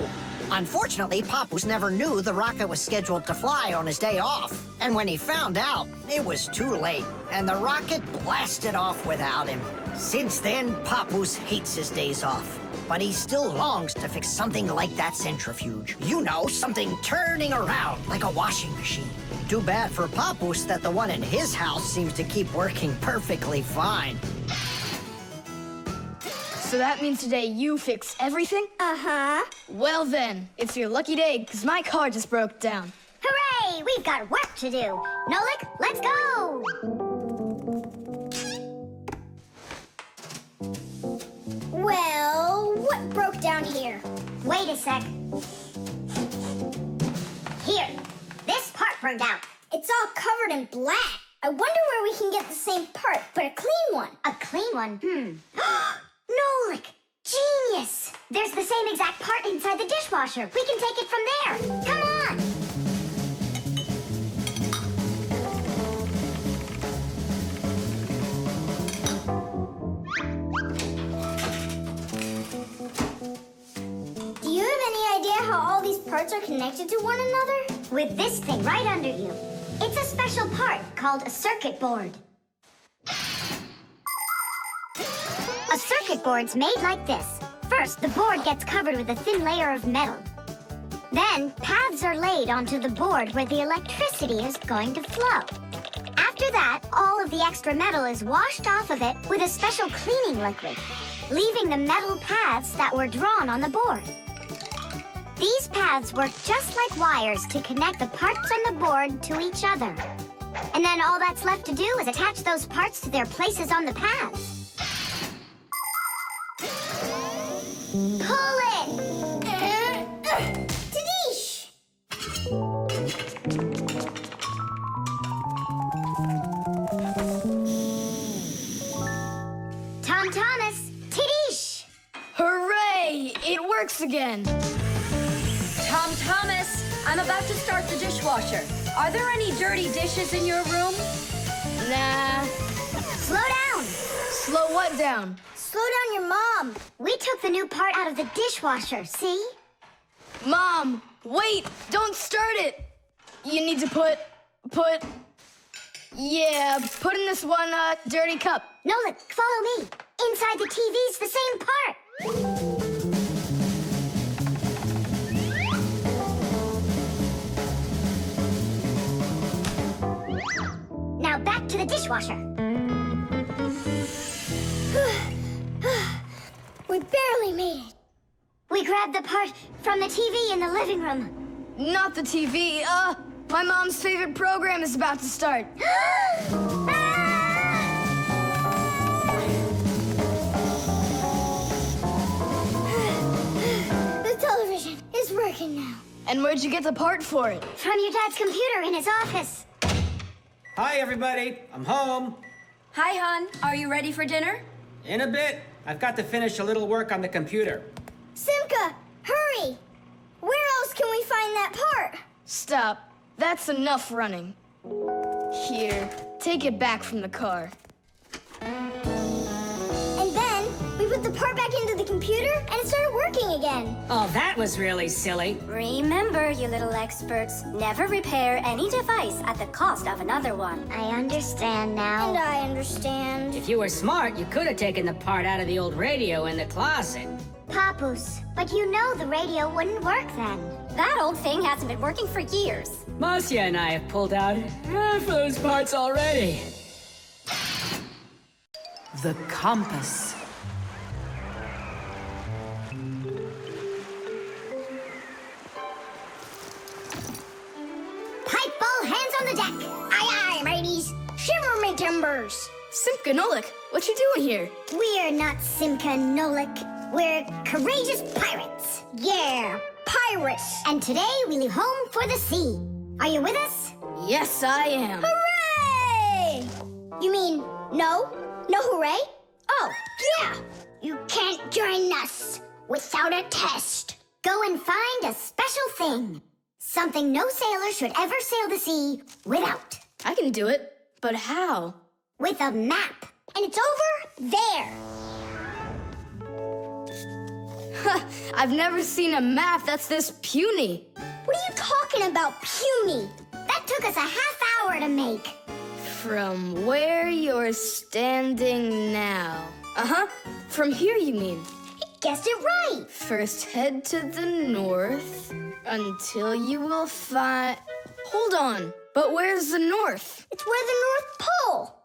Speaker 5: Unfortunately, Papoose never knew the rocket was scheduled to fly on his day off. And when he found out, it was too late, and the rocket blasted off without him. Since then, Papoose hates his days off. But he still longs to fix something like that centrifuge. You know, something turning around like a washing machine. Too bad for Papoose that the one in his house seems to keep working perfectly fine.
Speaker 3: So that means today you fix everything?
Speaker 8: Uh-huh.
Speaker 3: Well then, it's your lucky day, because my car just broke down.
Speaker 8: Hooray! We've got work to do. Nolik, let's go!
Speaker 2: Well, what broke down here?
Speaker 8: Wait a sec. Here, this part burned out.
Speaker 2: It's all covered in black. I wonder where we can get the same part, but a clean one.
Speaker 8: A clean one? Nolik! Genius! There's the same exact part inside the dishwasher. We can take it from there. Come on!
Speaker 2: Do you have any idea how all these parts are connected to one another?
Speaker 8: With this thing right under you. It's a special part called a circuit board. A circuit board's made like this. First, the board gets covered with a thin layer of metal. Then, paths are laid onto the board where the electricity is going to flow. After that, all of the extra metal is washed off of it with a special cleaning liquid, leaving the metal paths that were drawn on the board. These paths work just like wires to connect the parts on the board to each other.
Speaker 2: And then all that's left to do is attach those parts to their places on the paths. Pull it! Tadish! Tom Thomas, Tadish!
Speaker 3: Hooray! It works again.
Speaker 4: Tom Thomas, I'm about to start the dishwasher. Are there any dirty dishes in your room?
Speaker 3: Nah.
Speaker 2: Slow down!
Speaker 3: Slow what down?
Speaker 2: Slow down your mom. We took the new part out of the dishwasher, see?
Speaker 3: Mom, wait! Don't start it! You need to put in this one, dirty cup.
Speaker 2: Nolik, follow me. Inside the TV's the same part. Now back to the dishwasher. We barely made it. We grabbed the part from the TV in the living room.
Speaker 3: Not the TV, my mom's favorite program is about to start.
Speaker 2: The television is working now.
Speaker 3: And where'd you get the part for it?
Speaker 2: From your dad's computer in his office.
Speaker 12: Hi, everybody. I'm home.
Speaker 4: Hi, hon. Are you ready for dinner?
Speaker 12: In a bit. I've got to finish a little work on the computer.
Speaker 2: Simka, hurry! Where else can we find that part?
Speaker 3: Stop. That's enough running. Here, take it back from the car.
Speaker 2: And then we put the part back into the computer and it started working again.
Speaker 6: Oh, that was really silly.
Speaker 10: Remember, you little experts, never repair any device at the cost of another one.
Speaker 2: I understand now.
Speaker 10: And I understand.
Speaker 6: If you were smart, you could have taken the part out of the old radio in the closet.
Speaker 2: Papus, but you know the radio wouldn't work then.
Speaker 10: That old thing hasn't been working for years.
Speaker 6: Marcia and I have pulled out half those parts already.
Speaker 1: The compass.
Speaker 2: Pipe all hands on the deck. Aye, aye, mateys. Shiver me timbers.
Speaker 3: Simka and Nolik, what you doing here?
Speaker 2: We're not Simka and Nolik. We're courageous pirates. Yeah, pirates. And today we leave home for the sea. Are you with us?
Speaker 3: Yes, I am.
Speaker 2: Hooray! You mean no? No hooray? Oh, yeah. You can't join us without a test. Go and find a special thing. Something no sailor should ever sail the sea without.
Speaker 3: I can do it, but how?
Speaker 2: With a map. And it's over there.
Speaker 3: I've never seen a map that's this puny.
Speaker 2: What are you talking about, puny? That took us a half hour to make.
Speaker 3: From where you're standing now. Uh-huh. From here, you mean?
Speaker 2: Guessed it right.
Speaker 3: First, head to the north until you will find... Hold on. But where's the north?
Speaker 2: It's where the North Pole.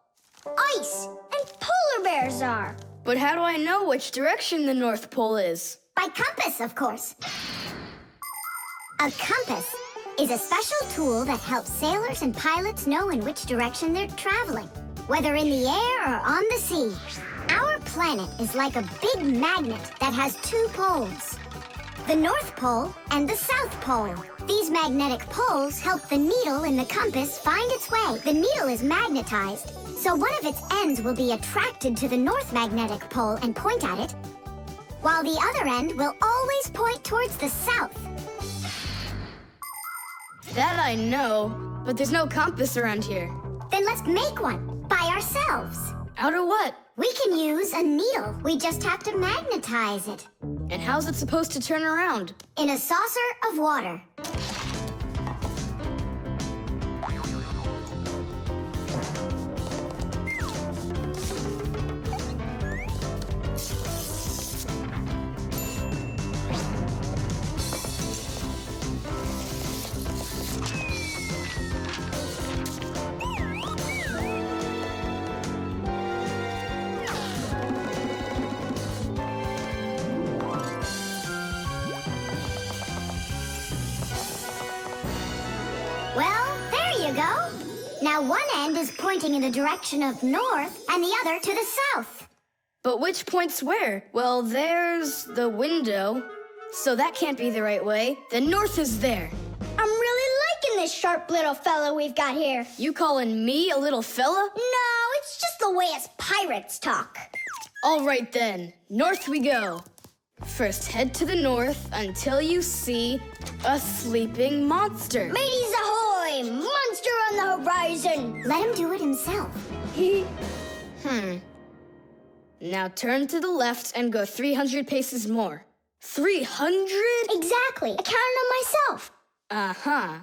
Speaker 2: Ice and polar bears are.
Speaker 3: But how do I know which direction the North Pole is?
Speaker 2: By compass, of course. A compass is a special tool that helps sailors and pilots know in which direction they're traveling, whether in the air or on the sea. Our planet is like a big magnet that has two poles, the North Pole and the South Pole. These magnetic poles help the needle in the compass find its way. The needle is magnetized, so one of its ends will be attracted to the North Magnetic Pole and point at it, while the other end will always point towards the South.
Speaker 3: That I know, but there's no compass around here.
Speaker 2: Then let's make one by ourselves.
Speaker 3: Out of what?
Speaker 2: We can use a needle. We just have to magnetize it.
Speaker 3: And how's it supposed to turn around?
Speaker 2: In a saucer of water. Now one end is pointing in the direction of north and the other to the south.
Speaker 3: But which points where? Well, there's the window. So that can't be the right way. The north is there.
Speaker 8: I'm really liking this sharp little fella we've got here.
Speaker 3: You calling me a little fella?
Speaker 8: No, it's just the way us pirates talk.
Speaker 3: All right then, north we go. First head to the north until you see a sleeping monster.
Speaker 8: Mateys ahoy! Monster on the horizon!
Speaker 2: Let him do it himself.
Speaker 3: Now turn to the left and go 300 paces more. 300?
Speaker 8: Exactly. I counted on myself.
Speaker 3: Uh-huh.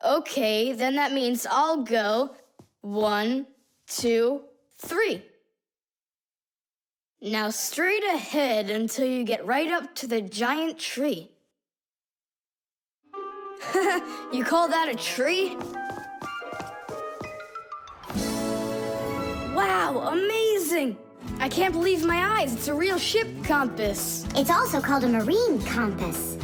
Speaker 3: Okay, then that means I'll go 1, 2, 3. Now straight ahead until you get right up to the giant tree. You call that a tree? Wow, amazing! I can't believe my eyes. It's a real ship compass.
Speaker 2: It's also called a marine compass.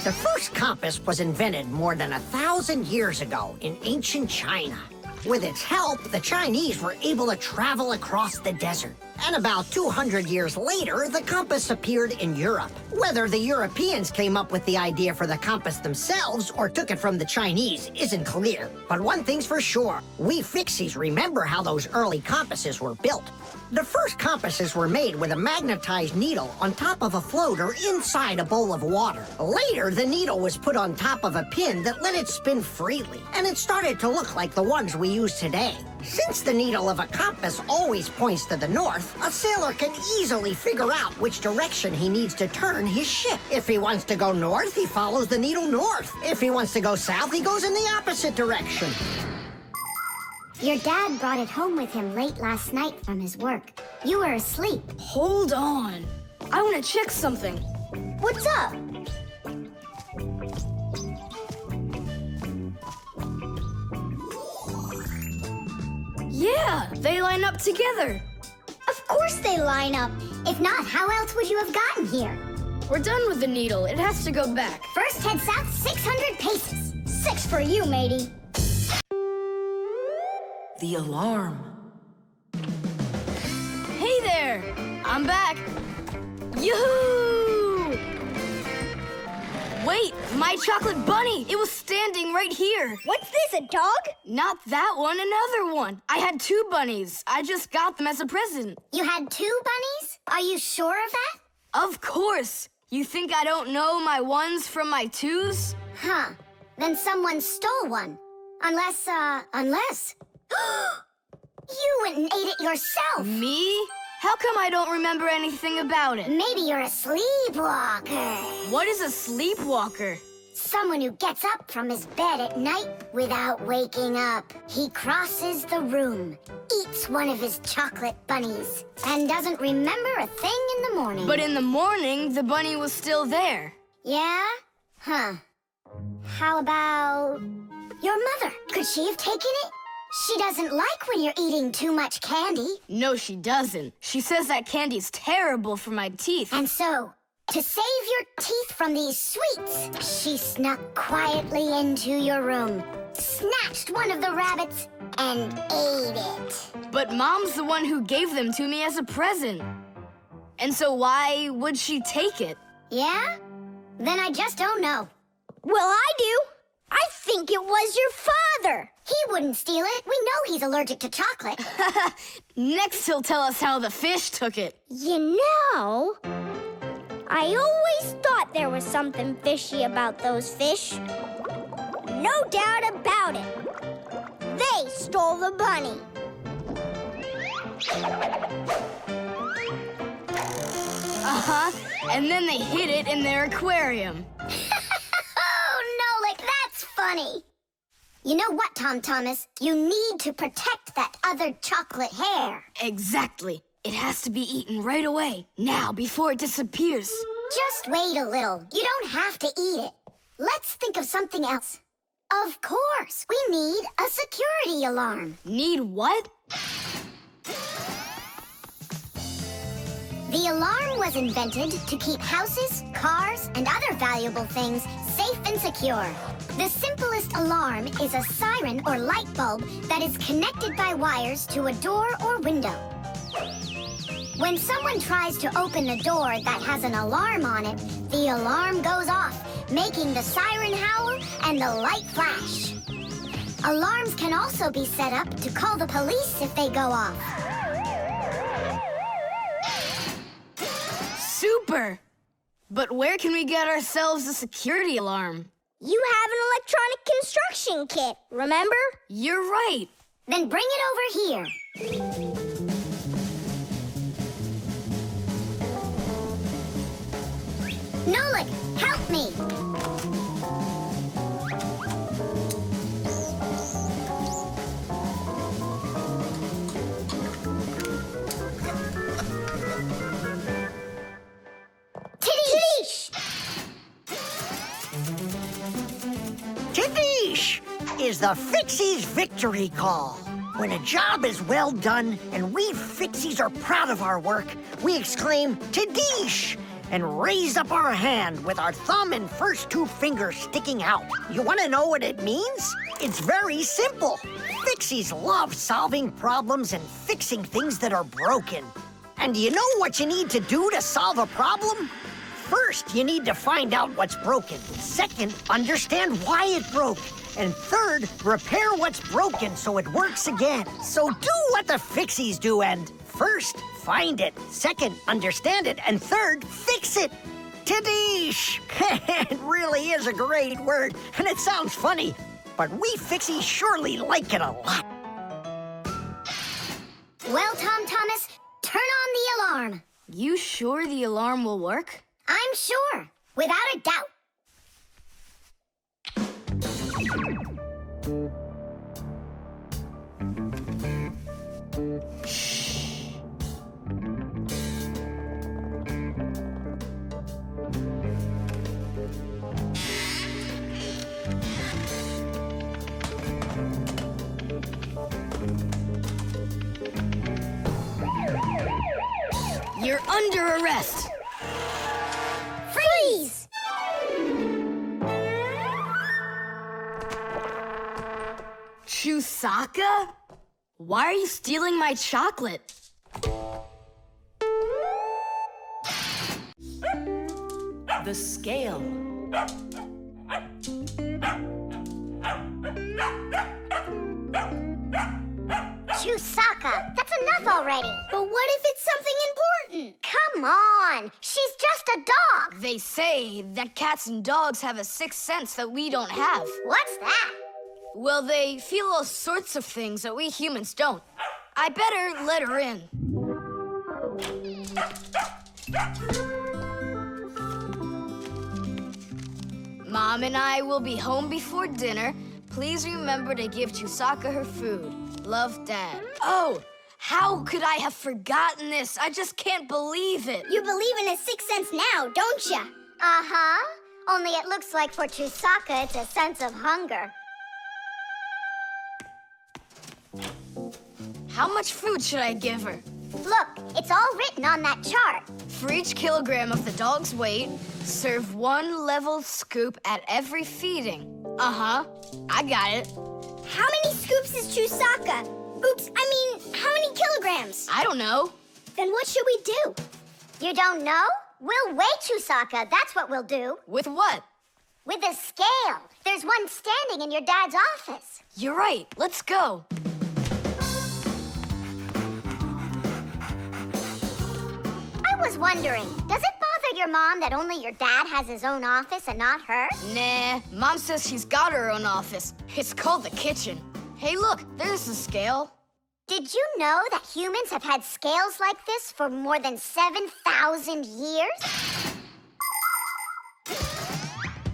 Speaker 5: The first compass was invented more than 1,000 years ago in ancient China. With its help, the Chinese were able to travel across the desert. And about 200 years later, the compass appeared in Europe. Whether the Europeans came up with the idea for the compass themselves or took it from the Chinese isn't clear. But one thing's for sure, we Fixies remember how those early compasses were built. The first compasses were made with a magnetized needle on top of a floater inside a bowl of water. Later, the needle was put on top of a pin that let it spin freely, and it started to look like the ones we use today. Since the needle of a compass always points to the north, a sailor can easily figure out which direction he needs to turn his ship. If he wants to go north, he follows the needle north. If he wants to go south, he goes in the opposite direction.
Speaker 2: Your dad brought it home with him late last night from his work. You were asleep.
Speaker 3: Hold on. I want to check something.
Speaker 8: What's up?
Speaker 3: Yeah, they line up together.
Speaker 8: Of course they line up.
Speaker 2: If not, how else would you have gotten here?
Speaker 3: We're done with the needle. It has to go back.
Speaker 2: First head south 600 paces.
Speaker 8: 6 for you, matey.
Speaker 1: The alarm.
Speaker 3: Hey there! I'm back. Yoo-hoo! Wait, my chocolate bunny! It was standing right here.
Speaker 8: What's this, a dog?
Speaker 3: Not that one, another one. I had 2 bunnies. I just got them as a present.
Speaker 2: You had 2 bunnies? Are you sure of that?
Speaker 3: Of course. You think I don't know my 1s from my 2s?
Speaker 2: Huh. Then someone stole one. Unless. You went and ate it yourself.
Speaker 3: Me? How come I don't remember anything about it?
Speaker 2: Maybe you're a sleepwalker.
Speaker 3: What is a sleepwalker?
Speaker 2: Someone who gets up from his bed at night without waking up. He crosses the room, eats one of his chocolate bunnies, and doesn't remember a thing in the morning.
Speaker 3: But in the morning, the bunny was still there.
Speaker 2: Yeah? Huh. How about your mother? Could she have taken it? She doesn't like when you're eating too much candy.
Speaker 3: No, she doesn't. She says that candy's terrible for my teeth.
Speaker 2: And so, to save your teeth from these sweets, she snuck quietly into your room, snatched one of the rabbits, and ate it.
Speaker 3: But Mom's the one who gave them to me as a present. And so why would she take it?
Speaker 2: Yeah? Then I just don't know.
Speaker 8: Well, I do. I think it was your father.
Speaker 2: He wouldn't steal it. We know he's allergic to chocolate.
Speaker 3: Next, he'll tell us how the fish took it.
Speaker 8: You know, I always thought there was something fishy about those fish. No doubt about it. They stole the bunny.
Speaker 3: Uh-huh. And then they hid it in their aquarium.
Speaker 2: Oh, Nolik, that's funny. You know what, Tom Thomas? You need to protect that other chocolate hair.
Speaker 3: Exactly. It has to be eaten right away, now, before it disappears.
Speaker 2: Just wait a little. You don't have to eat it. Let's think of something else. Of course, we need a security alarm.
Speaker 3: Need what?
Speaker 2: The alarm was invented to keep houses, cars, and other valuable things safe and secure. The simplest alarm is a siren or light bulb that is connected by wires to a door or window. When someone tries to open a door that has an alarm on it, the alarm goes off, making the siren howl and the light flash. Alarms can also be set up to call the police if they go off.
Speaker 3: Super! But where can we get ourselves a security alarm?
Speaker 8: You have an electronic construction kit, remember?
Speaker 3: You're right.
Speaker 2: Then bring it over here. Nolik, help me! Tidish!
Speaker 5: Tidish is the Fixies victory call. When a job is well done and we Fixies are proud of our work, we exclaim, Tidish! And raise up our hand with our thumb and first two fingers sticking out. You want to know what it means? It's very simple. Fixies love solving problems and fixing things that are broken. And do you know what you need to do to solve a problem? First, you need to find out what's broken. Second, understand why it broke. And third, repair what's broken so it works again. So do what the Fixies do and first, find it. Second, understand it. And third, fix it. Tidish! It really is a great word, and it sounds funny. But we Fixies surely like it a lot.
Speaker 2: Well, Tom Thomas, turn on the alarm.
Speaker 3: You sure the alarm will work?
Speaker 2: I'm sure, without a doubt.
Speaker 3: You're under arrest.
Speaker 2: Freeze!
Speaker 3: Chusaka? Why are you stealing my chocolate?
Speaker 1: The scale.
Speaker 2: Chusaka, that's enough already. But what if it's something important? Come on, she's just a dog.
Speaker 3: They say that cats and dogs have a sixth sense that we don't have.
Speaker 2: What's that?
Speaker 3: Well, they feel all sorts of things that we humans don't. I better let her in. Mom and I will be home before dinner. Please remember to give Chusaka her food. Love, Dad. Oh, how could I have forgotten this? I just can't believe it.
Speaker 2: You believe in a sixth sense now, don't you? Uh-huh. Only it looks like for Chusaka it's a sense of hunger.
Speaker 3: How much food should I give her?
Speaker 2: Look, it's all written on that chart.
Speaker 3: For each kilogram of the dog's weight, serve 1 level scoop at every feeding. Uh-huh, I got it.
Speaker 2: How many scoops is Chusaka? Oops, I mean, how many kilograms?
Speaker 3: I don't know.
Speaker 2: Then what should we do? You don't know? We'll weigh Chusaka, that's what we'll do.
Speaker 3: With what?
Speaker 2: With a scale. There's one standing in your dad's office.
Speaker 3: You're right, let's go.
Speaker 2: I was wondering, does it bother your mom that only your dad has his own office and not her?
Speaker 3: Nah, Mom says she's got her own office. It's called the kitchen. Hey, look, there's the scale.
Speaker 2: Did you know that humans have had scales like this for more than 7,000 years?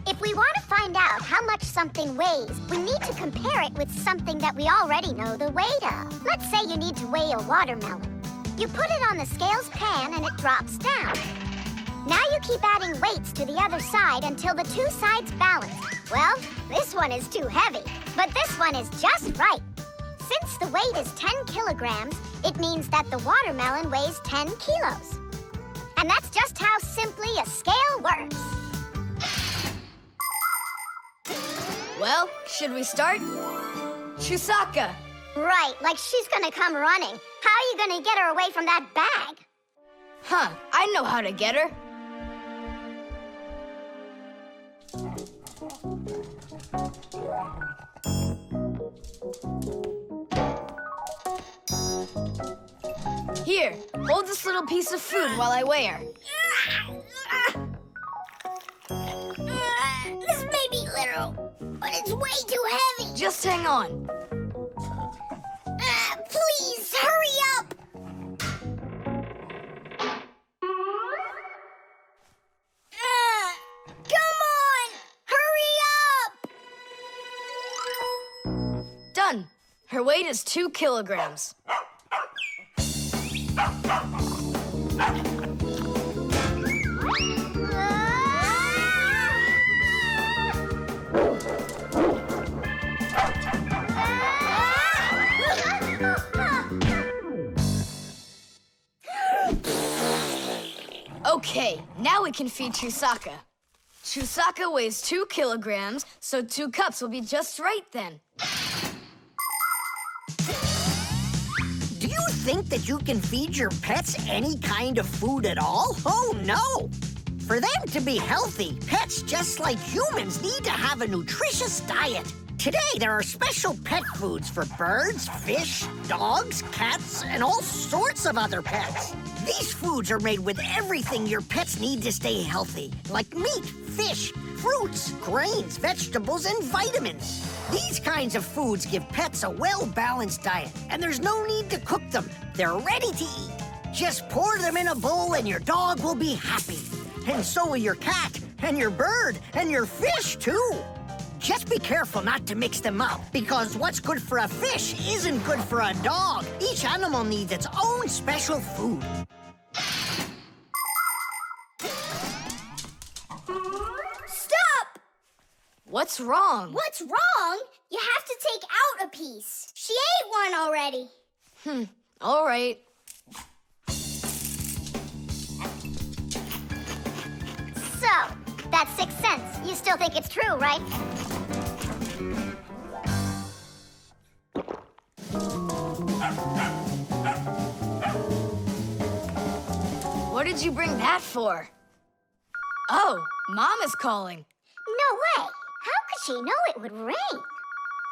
Speaker 2: If we want to find out how much something weighs, we need to compare it with something that we already know the weight of. Let's say you need to weigh a watermelon. You put it on the scales pan and it drops down. Now you keep adding weights to the other side until the two sides balance. Well, this one is too heavy, but this one is just right. Since the weight is 10 kilograms, it means that the watermelon weighs 10 kilos. And that's just how simply a scale works.
Speaker 3: Well, should we start? Chusaka!
Speaker 2: Right, like she's gonna come running. How are you gonna get her away from that bag?
Speaker 3: Huh, I know how to get her. Here, hold this little piece of food while I weigh her.
Speaker 2: This may be literal, but it's way too heavy.
Speaker 3: Just hang on.
Speaker 2: Please, hurry up! Come on! Hurry up!
Speaker 3: Done. Her weight is 2 kilograms. Okay, now we can feed Chusaka. Chusaka weighs 2 kilograms, so 2 cups will be just right then.
Speaker 5: Do you think that you can feed your pets any kind of food at all? Oh, no! For them to be healthy, pets just like humans need to have a nutritious diet. Today, there are special pet foods for birds, fish, dogs, cats, and all sorts of other pets. These foods are made with everything your pets need to stay healthy, like meat, fish, fruits, grains, vegetables, and vitamins. These kinds of foods give pets a well-balanced diet, and there's no need to cook them. They're ready to eat. Just pour them in a bowl and your dog will be happy. And so will your cat, and your bird, and your fish, too. Just be careful not to mix them up, because what's good for a fish isn't good for a dog. Each animal needs its own special food.
Speaker 2: Stop!
Speaker 3: What's wrong?
Speaker 2: What's wrong? You have to take out a piece. She ate one already.
Speaker 3: All right.
Speaker 2: So, that's 6 cents. You still think it's true, right?
Speaker 3: What did you bring that for? Oh, Mom is calling.
Speaker 2: No way. How could she know it would rain?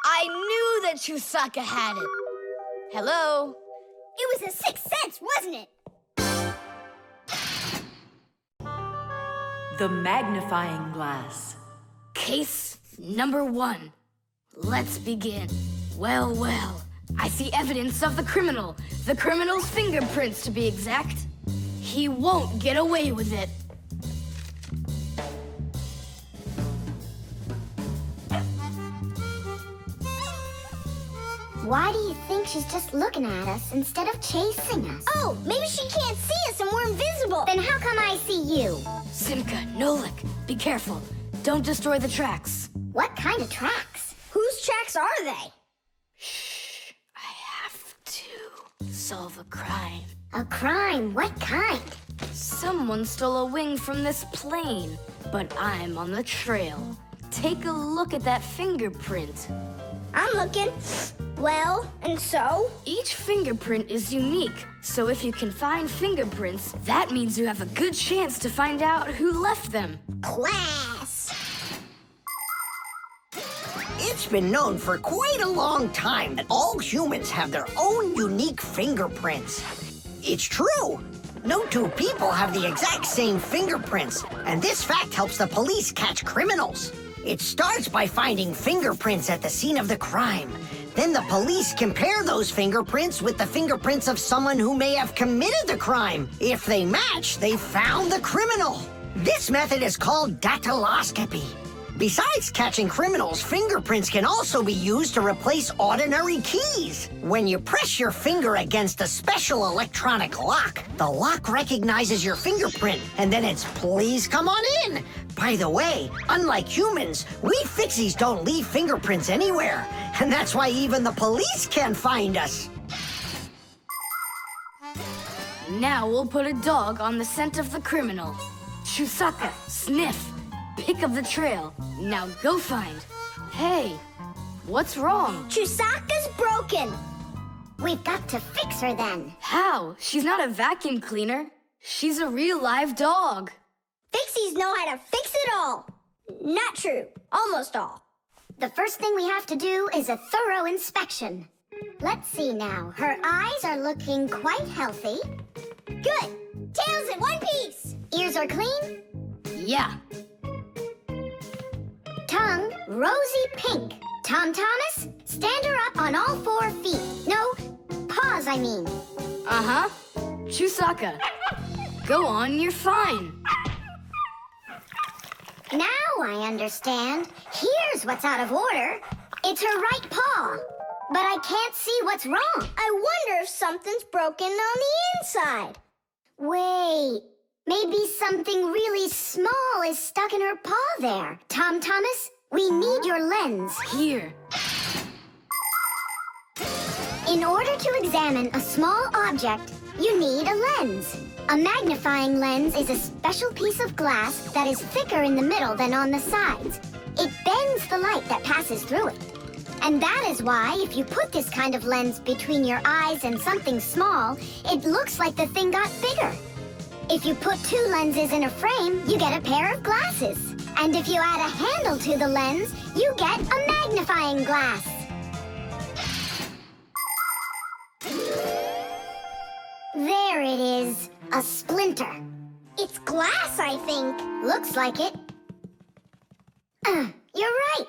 Speaker 3: I knew that Chusaka had it. Hello?
Speaker 2: It was a 6 cents, wasn't it?
Speaker 1: The magnifying glass.
Speaker 3: Case number 1. Let's begin. Well, well. I see evidence of the criminal. The criminal's fingerprints, to be exact. He won't get away with it.
Speaker 2: Why do you think she's just looking at us instead of chasing us? Oh, maybe she can't see us and we're invisible. Then how come I see you?
Speaker 3: Simka, Nolik, be careful. Don't destroy the tracks.
Speaker 2: What kind of tracks? Whose tracks are they?
Speaker 3: Shh, I have to solve a crime.
Speaker 2: A crime? What kind?
Speaker 3: Someone stole a wing from this plane, but I'm on the trail. Take a look at that fingerprint.
Speaker 2: I'm looking. Well, and so?
Speaker 3: Each fingerprint is unique, so if you can find fingerprints, that means you have a good chance to find out who left them.
Speaker 2: Class!
Speaker 5: It's been known for quite a long time that all humans have their own unique fingerprints. It's true. No two people have the exact same fingerprints, and this fact helps the police catch criminals. It starts by finding fingerprints at the scene of the crime. Then the police compare those fingerprints with the fingerprints of someone who may have committed the crime. If they match, they found the criminal. This method is called dactyloscopy. Besides catching criminals, fingerprints can also be used to replace ordinary keys. When you press your finger against a special electronic lock, the lock recognizes your fingerprint, and then it's please come on in. By the way, unlike humans, we Fixies don't leave fingerprints anywhere, and that's why even the police can't find us.
Speaker 3: Now we'll put a dog on the scent of the criminal. Chusaka, sniff. Pick up the trail. Now go find Hey, what's wrong?
Speaker 2: Chusaka's broken. We've got to fix her then.
Speaker 3: How? She's not a vacuum cleaner. She's a real live dog.
Speaker 2: Fixies know how to fix it all. Not true. Almost all. The first thing we have to do is a thorough inspection. Let's see now. Her eyes are looking quite healthy. Good. Tails in one piece. Ears are clean.
Speaker 3: Yeah.
Speaker 2: Tongue, rosy pink. Tom Thomas, stand her up on all 4 feet. No, paws, I mean.
Speaker 3: Uh-huh. Chusaka, go on, you're fine.
Speaker 2: Now I understand. Here's what's out of order. It's her right paw. But I can't see what's wrong. I wonder if something's broken on the inside. Wait, maybe something really small is stuck in her paw there. Tom Thomas, we need your lens.
Speaker 3: Here.
Speaker 2: In order to examine a small object, you need a lens. A magnifying lens is a special piece of glass that is thicker in the middle than on the sides. It bends the light that passes through it. And that is why, if you put this kind of lens between your eyes and something small, it looks like the thing got bigger. If you put 2 lenses in a frame, you get a pair of glasses. And if you add a handle to the lens, you get a magnifying glass. There it is, a splinter. It's glass, I think. Looks like it. You're right.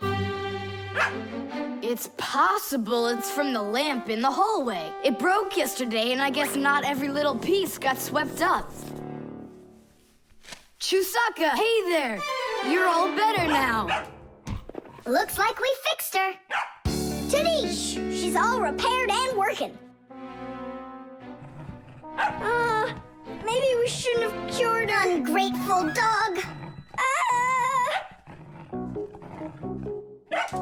Speaker 3: It's possible it's from the lamp in the hallway. It broke yesterday, and I guess not every little piece got swept up. Chusaka, hey there! You're all better now.
Speaker 2: Looks like we fixed her. Tadish! She's all repaired and working. Maybe we shouldn't have cured her. Ungrateful dog.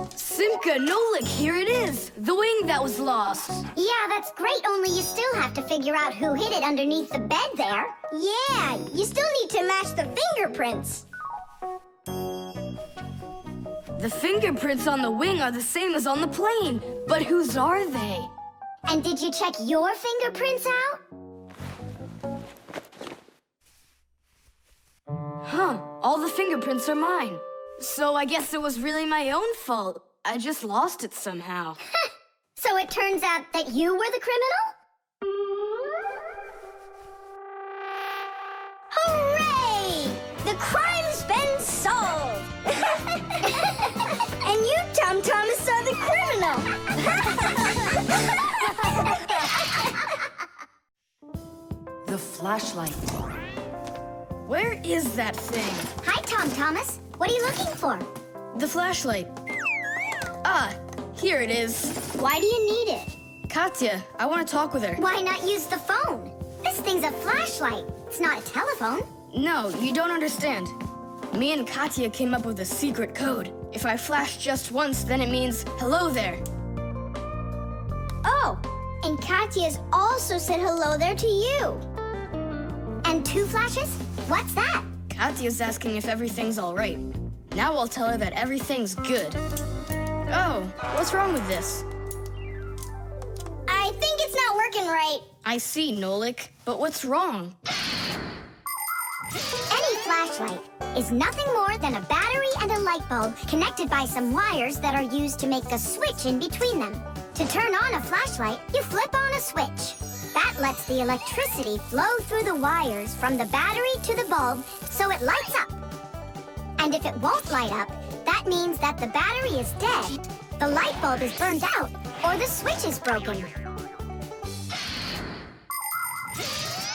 Speaker 3: Simka, Nolik, here it is! The wing that was lost.
Speaker 2: Yeah, that's great, only you still have to figure out who hid it underneath the bed there. Yeah, you still need to match the fingerprints.
Speaker 3: The fingerprints on the wing are the same as on the plane, but whose are they?
Speaker 2: And did you check your fingerprints out?
Speaker 3: Huh, all the fingerprints are mine. So I guess it was really my own fault. I just lost it somehow.
Speaker 2: So it turns out that you were the criminal? Hooray! The crime's been solved! And you, Tom Thomas, are the criminal!
Speaker 1: The flashlight.
Speaker 3: Where is that thing?
Speaker 2: Hi, Tom Thomas. What are you looking for?
Speaker 3: The flashlight. Ah, here it is.
Speaker 2: Why do you need it?
Speaker 3: Katya, I want to talk with her.
Speaker 2: Why not use the phone? This thing's a flashlight. It's not a telephone.
Speaker 3: No, you don't understand. Me and Katya came up with a secret code. If I flash just once, then it means, hello there.
Speaker 2: Oh, and Katya's also said hello there to you. And 2 flashes? What's that?
Speaker 3: Katya's asking if everything's all right. Now I'll tell her that everything's good. Oh, what's wrong with this?
Speaker 2: I think it's not working right.
Speaker 3: I see, Nolik, but what's wrong?
Speaker 2: Any flashlight is nothing more than a battery and a light bulb connected by some wires that are used to make a switch in between them. To turn on a flashlight, you flip on a switch. That lets the electricity flow through the wires from the battery to the bulb so it lights up. And if it won't light up, that means that the battery is dead, the light bulb is burned out, or the switch is broken.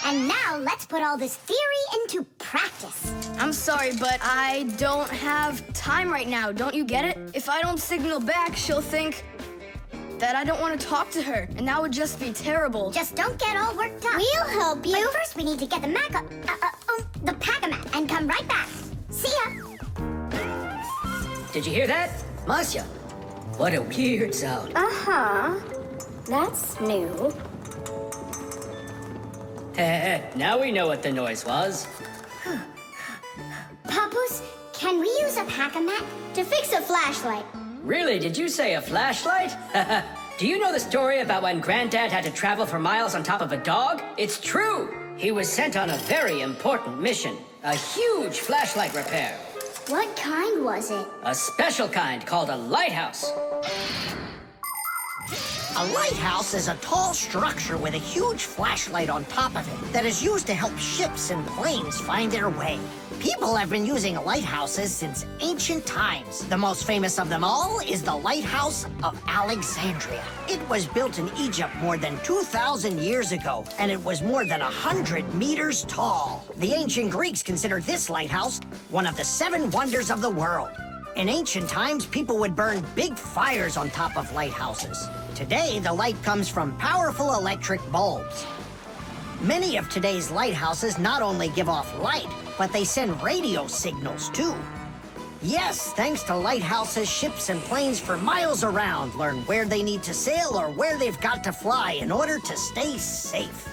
Speaker 2: And now let's put all this theory into practice.
Speaker 3: I'm sorry, but I don't have time right now. Don't you get it? If I don't signal back, she'll think that I don't want to talk to her, and that would just be terrible.
Speaker 2: Just don't get all worked up. We'll help you. But first, we need to get the the pack-a-mat and come right back. See ya.
Speaker 6: Did you hear that? Masya, what a weird sound.
Speaker 2: Uh-huh. That's new.
Speaker 6: Now we know what the noise was.
Speaker 2: Papoose, can we use a pack-a-mat to fix a flashlight?
Speaker 6: Really, did you say a flashlight? Do you know the story about when Granddad had to travel for miles on top of a dog? It's true! He was sent on a very important mission. A huge flashlight repair.
Speaker 2: What kind was it?
Speaker 6: A special kind called a lighthouse.
Speaker 5: A lighthouse is a tall structure with a huge flashlight on top of it that is used to help ships and planes find their way. People have been using lighthouses since ancient times. The most famous of them all is the Lighthouse of Alexandria. It was built in Egypt more than 2,000 years ago, and it was more than 100 meters tall. The ancient Greeks considered this lighthouse one of the 7 wonders of the world. In ancient times, people would burn big fires on top of lighthouses. Today, the light comes from powerful electric bulbs. Many of today's lighthouses not only give off light, but they send radio signals, too. Yes, thanks to lighthouses, ships and planes for miles around learn where they need to sail or where they've got to fly in order to stay safe.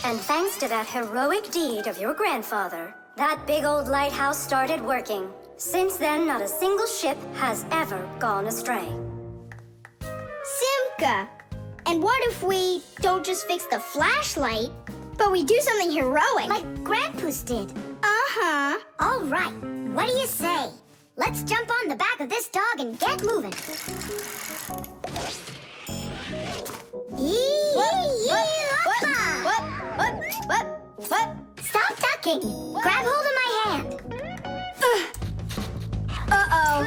Speaker 10: And thanks to that heroic deed of your grandfather, that big old lighthouse started working. Since then, not a single ship has ever gone astray.
Speaker 2: Simka! And what if we don't just fix the flashlight, but we do something heroic? Like Grandpa's did. Uh-huh. All right. What do you say? Let's jump on the back of this dog and get moving.
Speaker 3: What?
Speaker 2: Stop ducking. Grab hold of my hand. Uh-oh.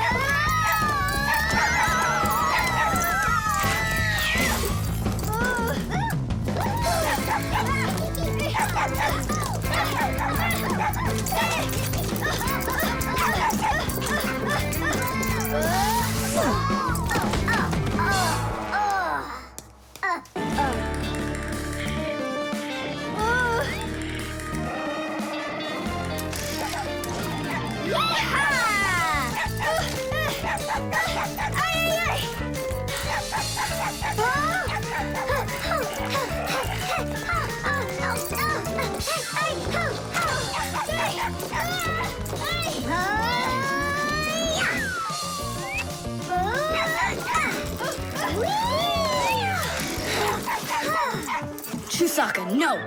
Speaker 3: Chusaka, no!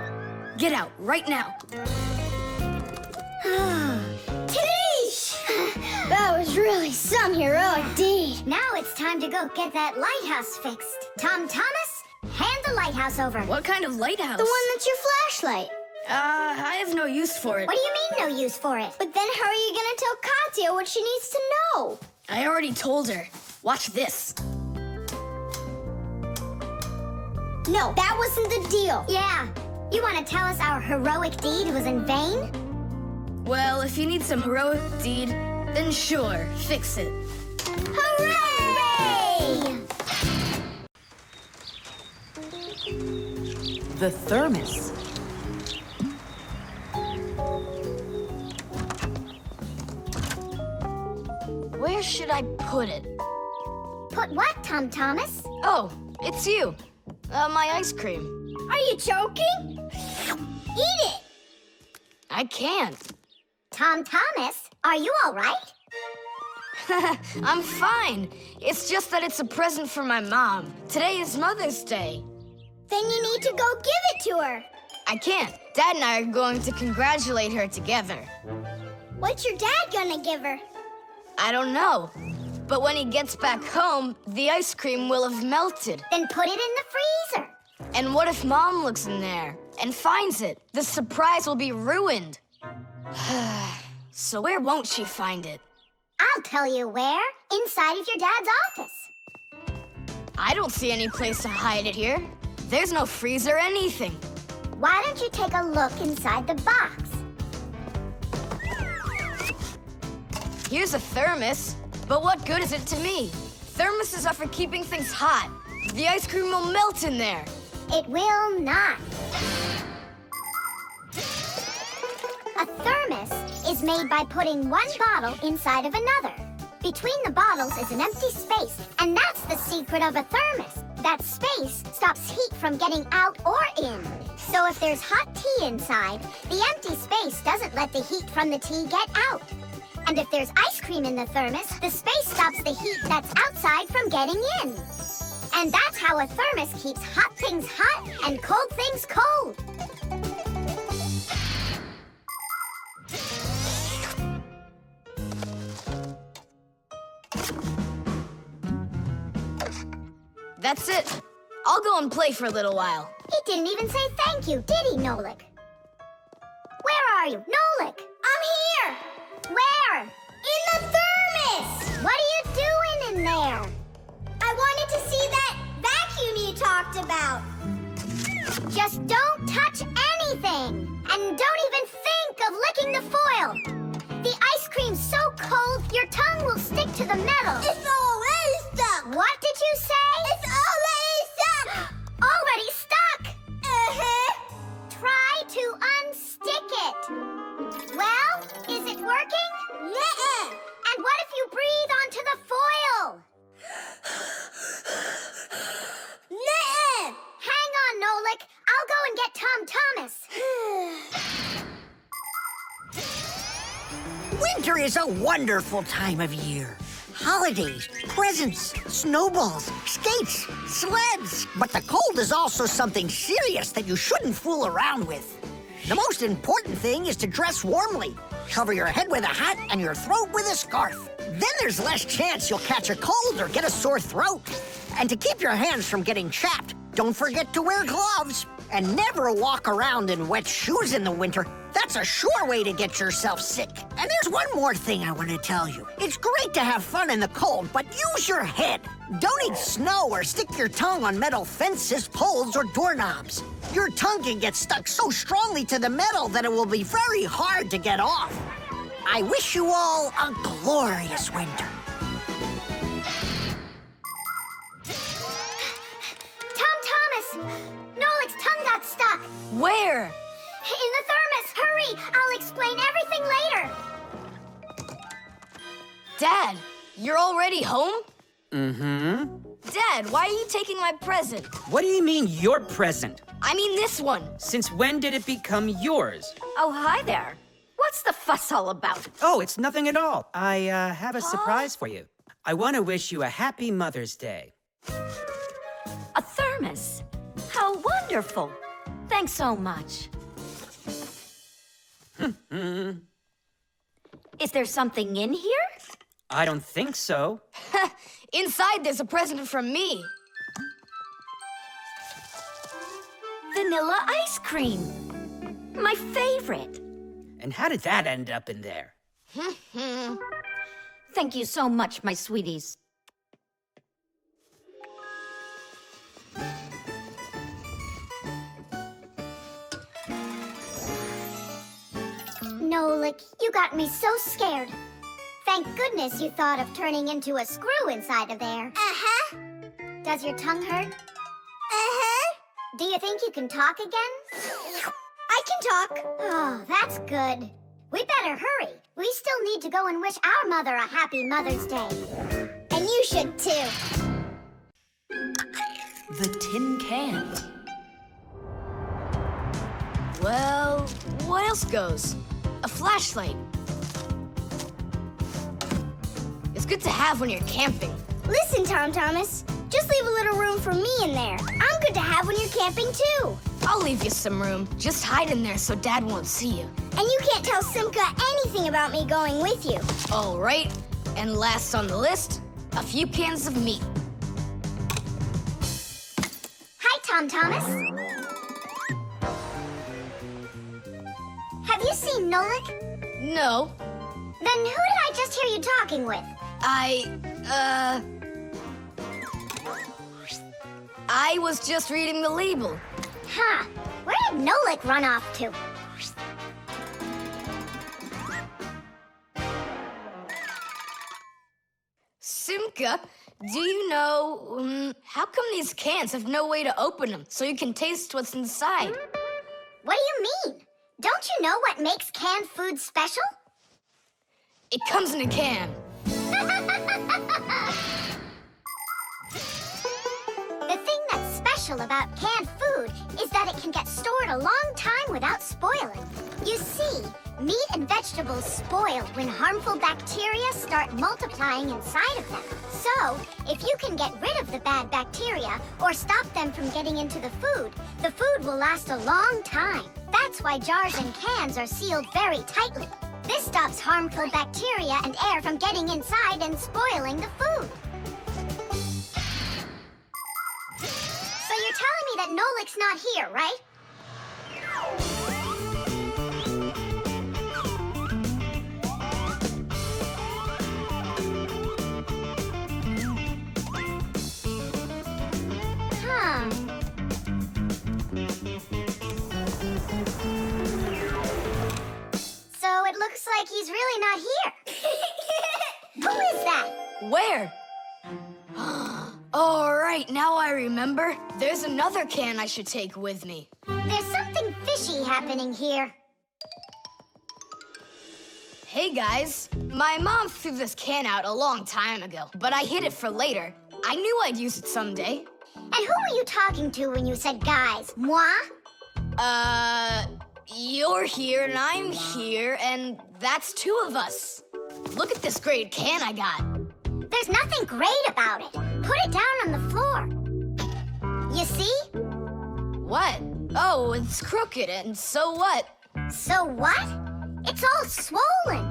Speaker 3: Get out right now!
Speaker 2: Tidish! That was really some heroic deed. Now it's time to go get that lighthouse fixed. Tom Thomas, hand the lighthouse over.
Speaker 3: What kind of lighthouse?
Speaker 2: The one that's your flashlight.
Speaker 3: I have no use for it.
Speaker 2: What do you mean no use for it? But then how are you gonna tell Katya what she needs to know?
Speaker 3: I already told her. Watch this.
Speaker 2: No, that wasn't the deal. Yeah. You want to tell us our heroic deed was in vain?
Speaker 3: Well, if you need some heroic deed, then sure, fix it.
Speaker 2: Hooray!
Speaker 1: The thermos.
Speaker 3: Where should I put it?
Speaker 2: Put what, Tom Thomas?
Speaker 3: Oh, it's you. My ice cream.
Speaker 2: Are you joking? Eat it!
Speaker 3: I can't.
Speaker 2: Tom Thomas, are you all right?
Speaker 3: I'm fine. It's just that it's a present for my mom. Today is Mother's Day.
Speaker 2: Then you need to go give it to her.
Speaker 3: I can't. Dad and I are going to congratulate her together.
Speaker 2: What's your dad gonna give her?
Speaker 3: I don't know. But when he gets back home, the ice cream will have melted.
Speaker 2: Then put it in the freezer.
Speaker 3: And what if Mom looks in there and finds it? The surprise will be ruined. So where won't she find it?
Speaker 2: I'll tell you where. Inside of your dad's office.
Speaker 3: I don't see any place to hide it here. There's no freezer or anything.
Speaker 2: Why don't you take a look inside the box?
Speaker 3: Here's a thermos. But what good is it to me? Thermoses are for keeping things hot. The ice cream will melt in there.
Speaker 2: It will not. A thermos is made by putting one bottle inside of another. Between the bottles is an empty space, and that's the secret of a thermos. That space stops heat from getting out or in. So if there's hot tea inside, the empty space doesn't let the heat from the tea get out. And if there's ice cream in the thermos, the space stops the heat that's outside from getting in. And that's how a thermos keeps hot things hot and cold things cold.
Speaker 3: That's it. I'll go and play for a little while.
Speaker 2: He didn't even say thank you, did he, Nolik? Where are you? Nolik! I'm here! Where? In the thermos! What are you doing in there? I wanted to see that vacuum you talked about. Just don't touch anything! And don't even think of licking the foil! The ice cream's so cold, your tongue will stick to the metal. It's already stuck! What did you say? It's already stuck! Already stuck! Uh-huh. Try to unstick it. Well, is it working? Nuh-uh. And what if you breathe onto the foil? Nuh-uh. Hang on, Nolik. I'll go and get Tom Thomas.
Speaker 5: Winter is a wonderful time of year. Holidays, presents, snowballs, skates, sleds. But the cold is also something serious that you shouldn't fool around with. The most important thing is to dress warmly. Cover your head with a hat and your throat with a scarf. Then there's less chance you'll catch a cold or get a sore throat. And to keep your hands from getting chapped, don't forget to wear gloves. And never walk around in wet shoes in the winter. That's a sure way to get yourself sick. And there's one more thing I want to tell you. It's great to have fun in the cold, but use your head. Don't eat snow or stick your tongue on metal fences, poles, or doorknobs. Your tongue can get stuck so strongly to the metal that it will be very hard to get off. I wish you all a glorious winter.
Speaker 2: Tom Thomas! Nolik's tongue got stuck.
Speaker 3: Where?
Speaker 2: In the thermos. Hurry! I'll explain everything later.
Speaker 3: Dad, you're already home?
Speaker 12: Mm-hmm.
Speaker 3: Dad, why are you taking my present?
Speaker 12: What do you mean, your present?
Speaker 3: I mean this one.
Speaker 12: Since when did it become yours?
Speaker 4: Oh, hi there. What's the fuss all about?
Speaker 12: Oh, it's nothing at all. I have a surprise for you. I want to wish you a happy Mother's Day.
Speaker 4: A thermos. How wonderful. Thanks so much. Is there something in here?
Speaker 12: I don't think so.
Speaker 3: Inside there's a present from me.
Speaker 4: Vanilla ice cream. My favorite.
Speaker 12: And how did that end up in there?
Speaker 4: Thank you so much, my sweeties.
Speaker 2: Nolik, you got me so scared. Thank goodness you thought of turning into a screw inside of there. Uh-huh. Does your tongue hurt? Uh-huh. Do you think you can talk again? I can talk. Oh, that's good. We better hurry. We still need to go and wish our mother a happy Mother's Day. And you should too.
Speaker 1: The tin can.
Speaker 3: Well, what else goes? A flashlight. It's good to have when you're camping.
Speaker 2: Listen, Tom Thomas. Just leave a little room for me in there. I'm good to have when you're camping too.
Speaker 3: I'll leave you some room. Just hide in there so Dad won't see you.
Speaker 2: And you can't tell Simka anything about me going with you.
Speaker 3: All right. And last on the list, a few cans of meat.
Speaker 2: Hi, Tom Thomas. Have you seen Nolik?
Speaker 3: No.
Speaker 2: Then who did I just hear you talking with?
Speaker 3: I was just reading the label.
Speaker 2: Huh. Where did Nolik run off to?
Speaker 3: Simka, do you know, how come these cans have no way to open them so you can taste what's inside?
Speaker 2: What do you mean? Don't you know what makes canned food special?
Speaker 3: It comes in a can.
Speaker 2: The thing that's special special about canned food is that it can get stored a long time without spoiling. You see, meat and vegetables spoil when harmful bacteria start multiplying inside of them. So, if you can get rid of the bad bacteria or stop them from getting into the food will last a long time. That's why jars and cans are sealed very tightly. This stops harmful bacteria and air from getting inside and spoiling the food. So you're telling me that Nolik's not here, right? Huh. So it looks like he's really not here. Who is that?
Speaker 3: Where? Oh, right, now I remember. There's another can I should take with me.
Speaker 2: There's something fishy happening here.
Speaker 3: Hey, guys. My mom threw this can out a long time ago, but I hid it for later. I knew I'd use it someday.
Speaker 2: And who were you talking to when you said guys? Moi?
Speaker 3: You're here and I'm here, and that's two of us. Look at this great can I got.
Speaker 2: There's nothing great about it. Put it down on the floor. You see?
Speaker 3: What? Oh, it's crooked, and so what?
Speaker 2: So what? It's all swollen.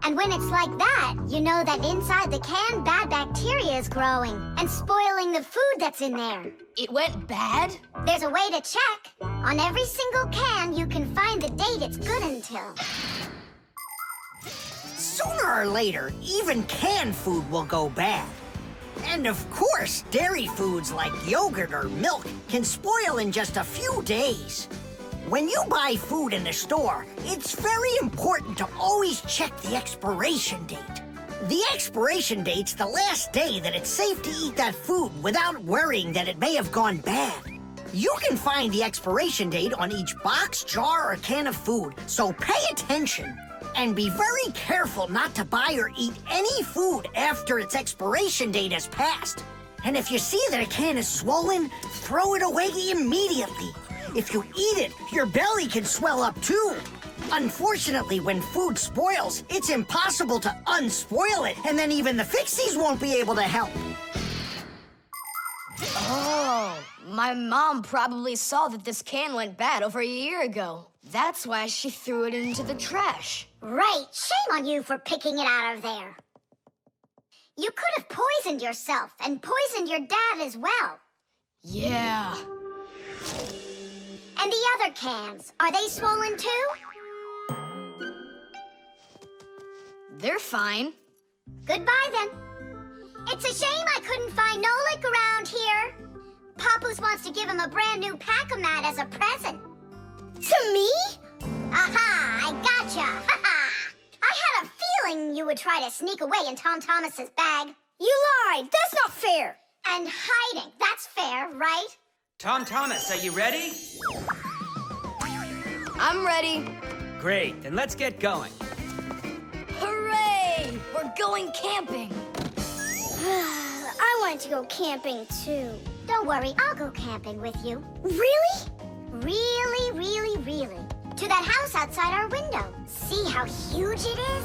Speaker 2: And when it's like that, you know that inside the can, bad bacteria is growing and spoiling the food that's in there.
Speaker 3: It went bad?
Speaker 2: There's a way to check. On every single can, you can find the date it's good until.
Speaker 5: Sooner or later, even canned food will go bad. And of course, dairy foods like yogurt or milk can spoil in just a few days. When you buy food in the store, it's very important to always check the expiration date. The expiration date's the last day that it's safe to eat that food without worrying that it may have gone bad. You can find the expiration date on each box, jar, or can of food, so pay attention. And be very careful not to buy or eat any food after its expiration date has passed. And if you see that a can is swollen, throw it away immediately. If you eat it, your belly can swell up too. Unfortunately, when food spoils, it's impossible to unspoil it, and then even the Fixies won't be able to help.
Speaker 3: Oh, my mom probably saw that this can went bad over a year ago. That's why she threw it into the trash.
Speaker 2: Right. Shame on you for picking it out of there. You could have poisoned yourself and poisoned your dad as well.
Speaker 3: Yeah.
Speaker 2: And the other cans, are they swollen too?
Speaker 3: They're fine.
Speaker 2: Goodbye then. It's a shame I couldn't find Nolik around here. Papoose wants to give him a brand new pack-o-mat as a present. To me? Aha! I gotcha! Ha-ha! I had a feeling you would try to sneak away in Tom Thomas's bag. You lied! That's not fair! And hiding, that's fair, right?
Speaker 12: Tom Thomas, are you ready?
Speaker 3: I'm ready.
Speaker 12: Great, then let's get going.
Speaker 3: Hooray! We're going camping.
Speaker 2: I wanted to go camping too. Don't worry, I'll go camping with you. Really? Really, really, really. To that house outside our window. See how huge it is?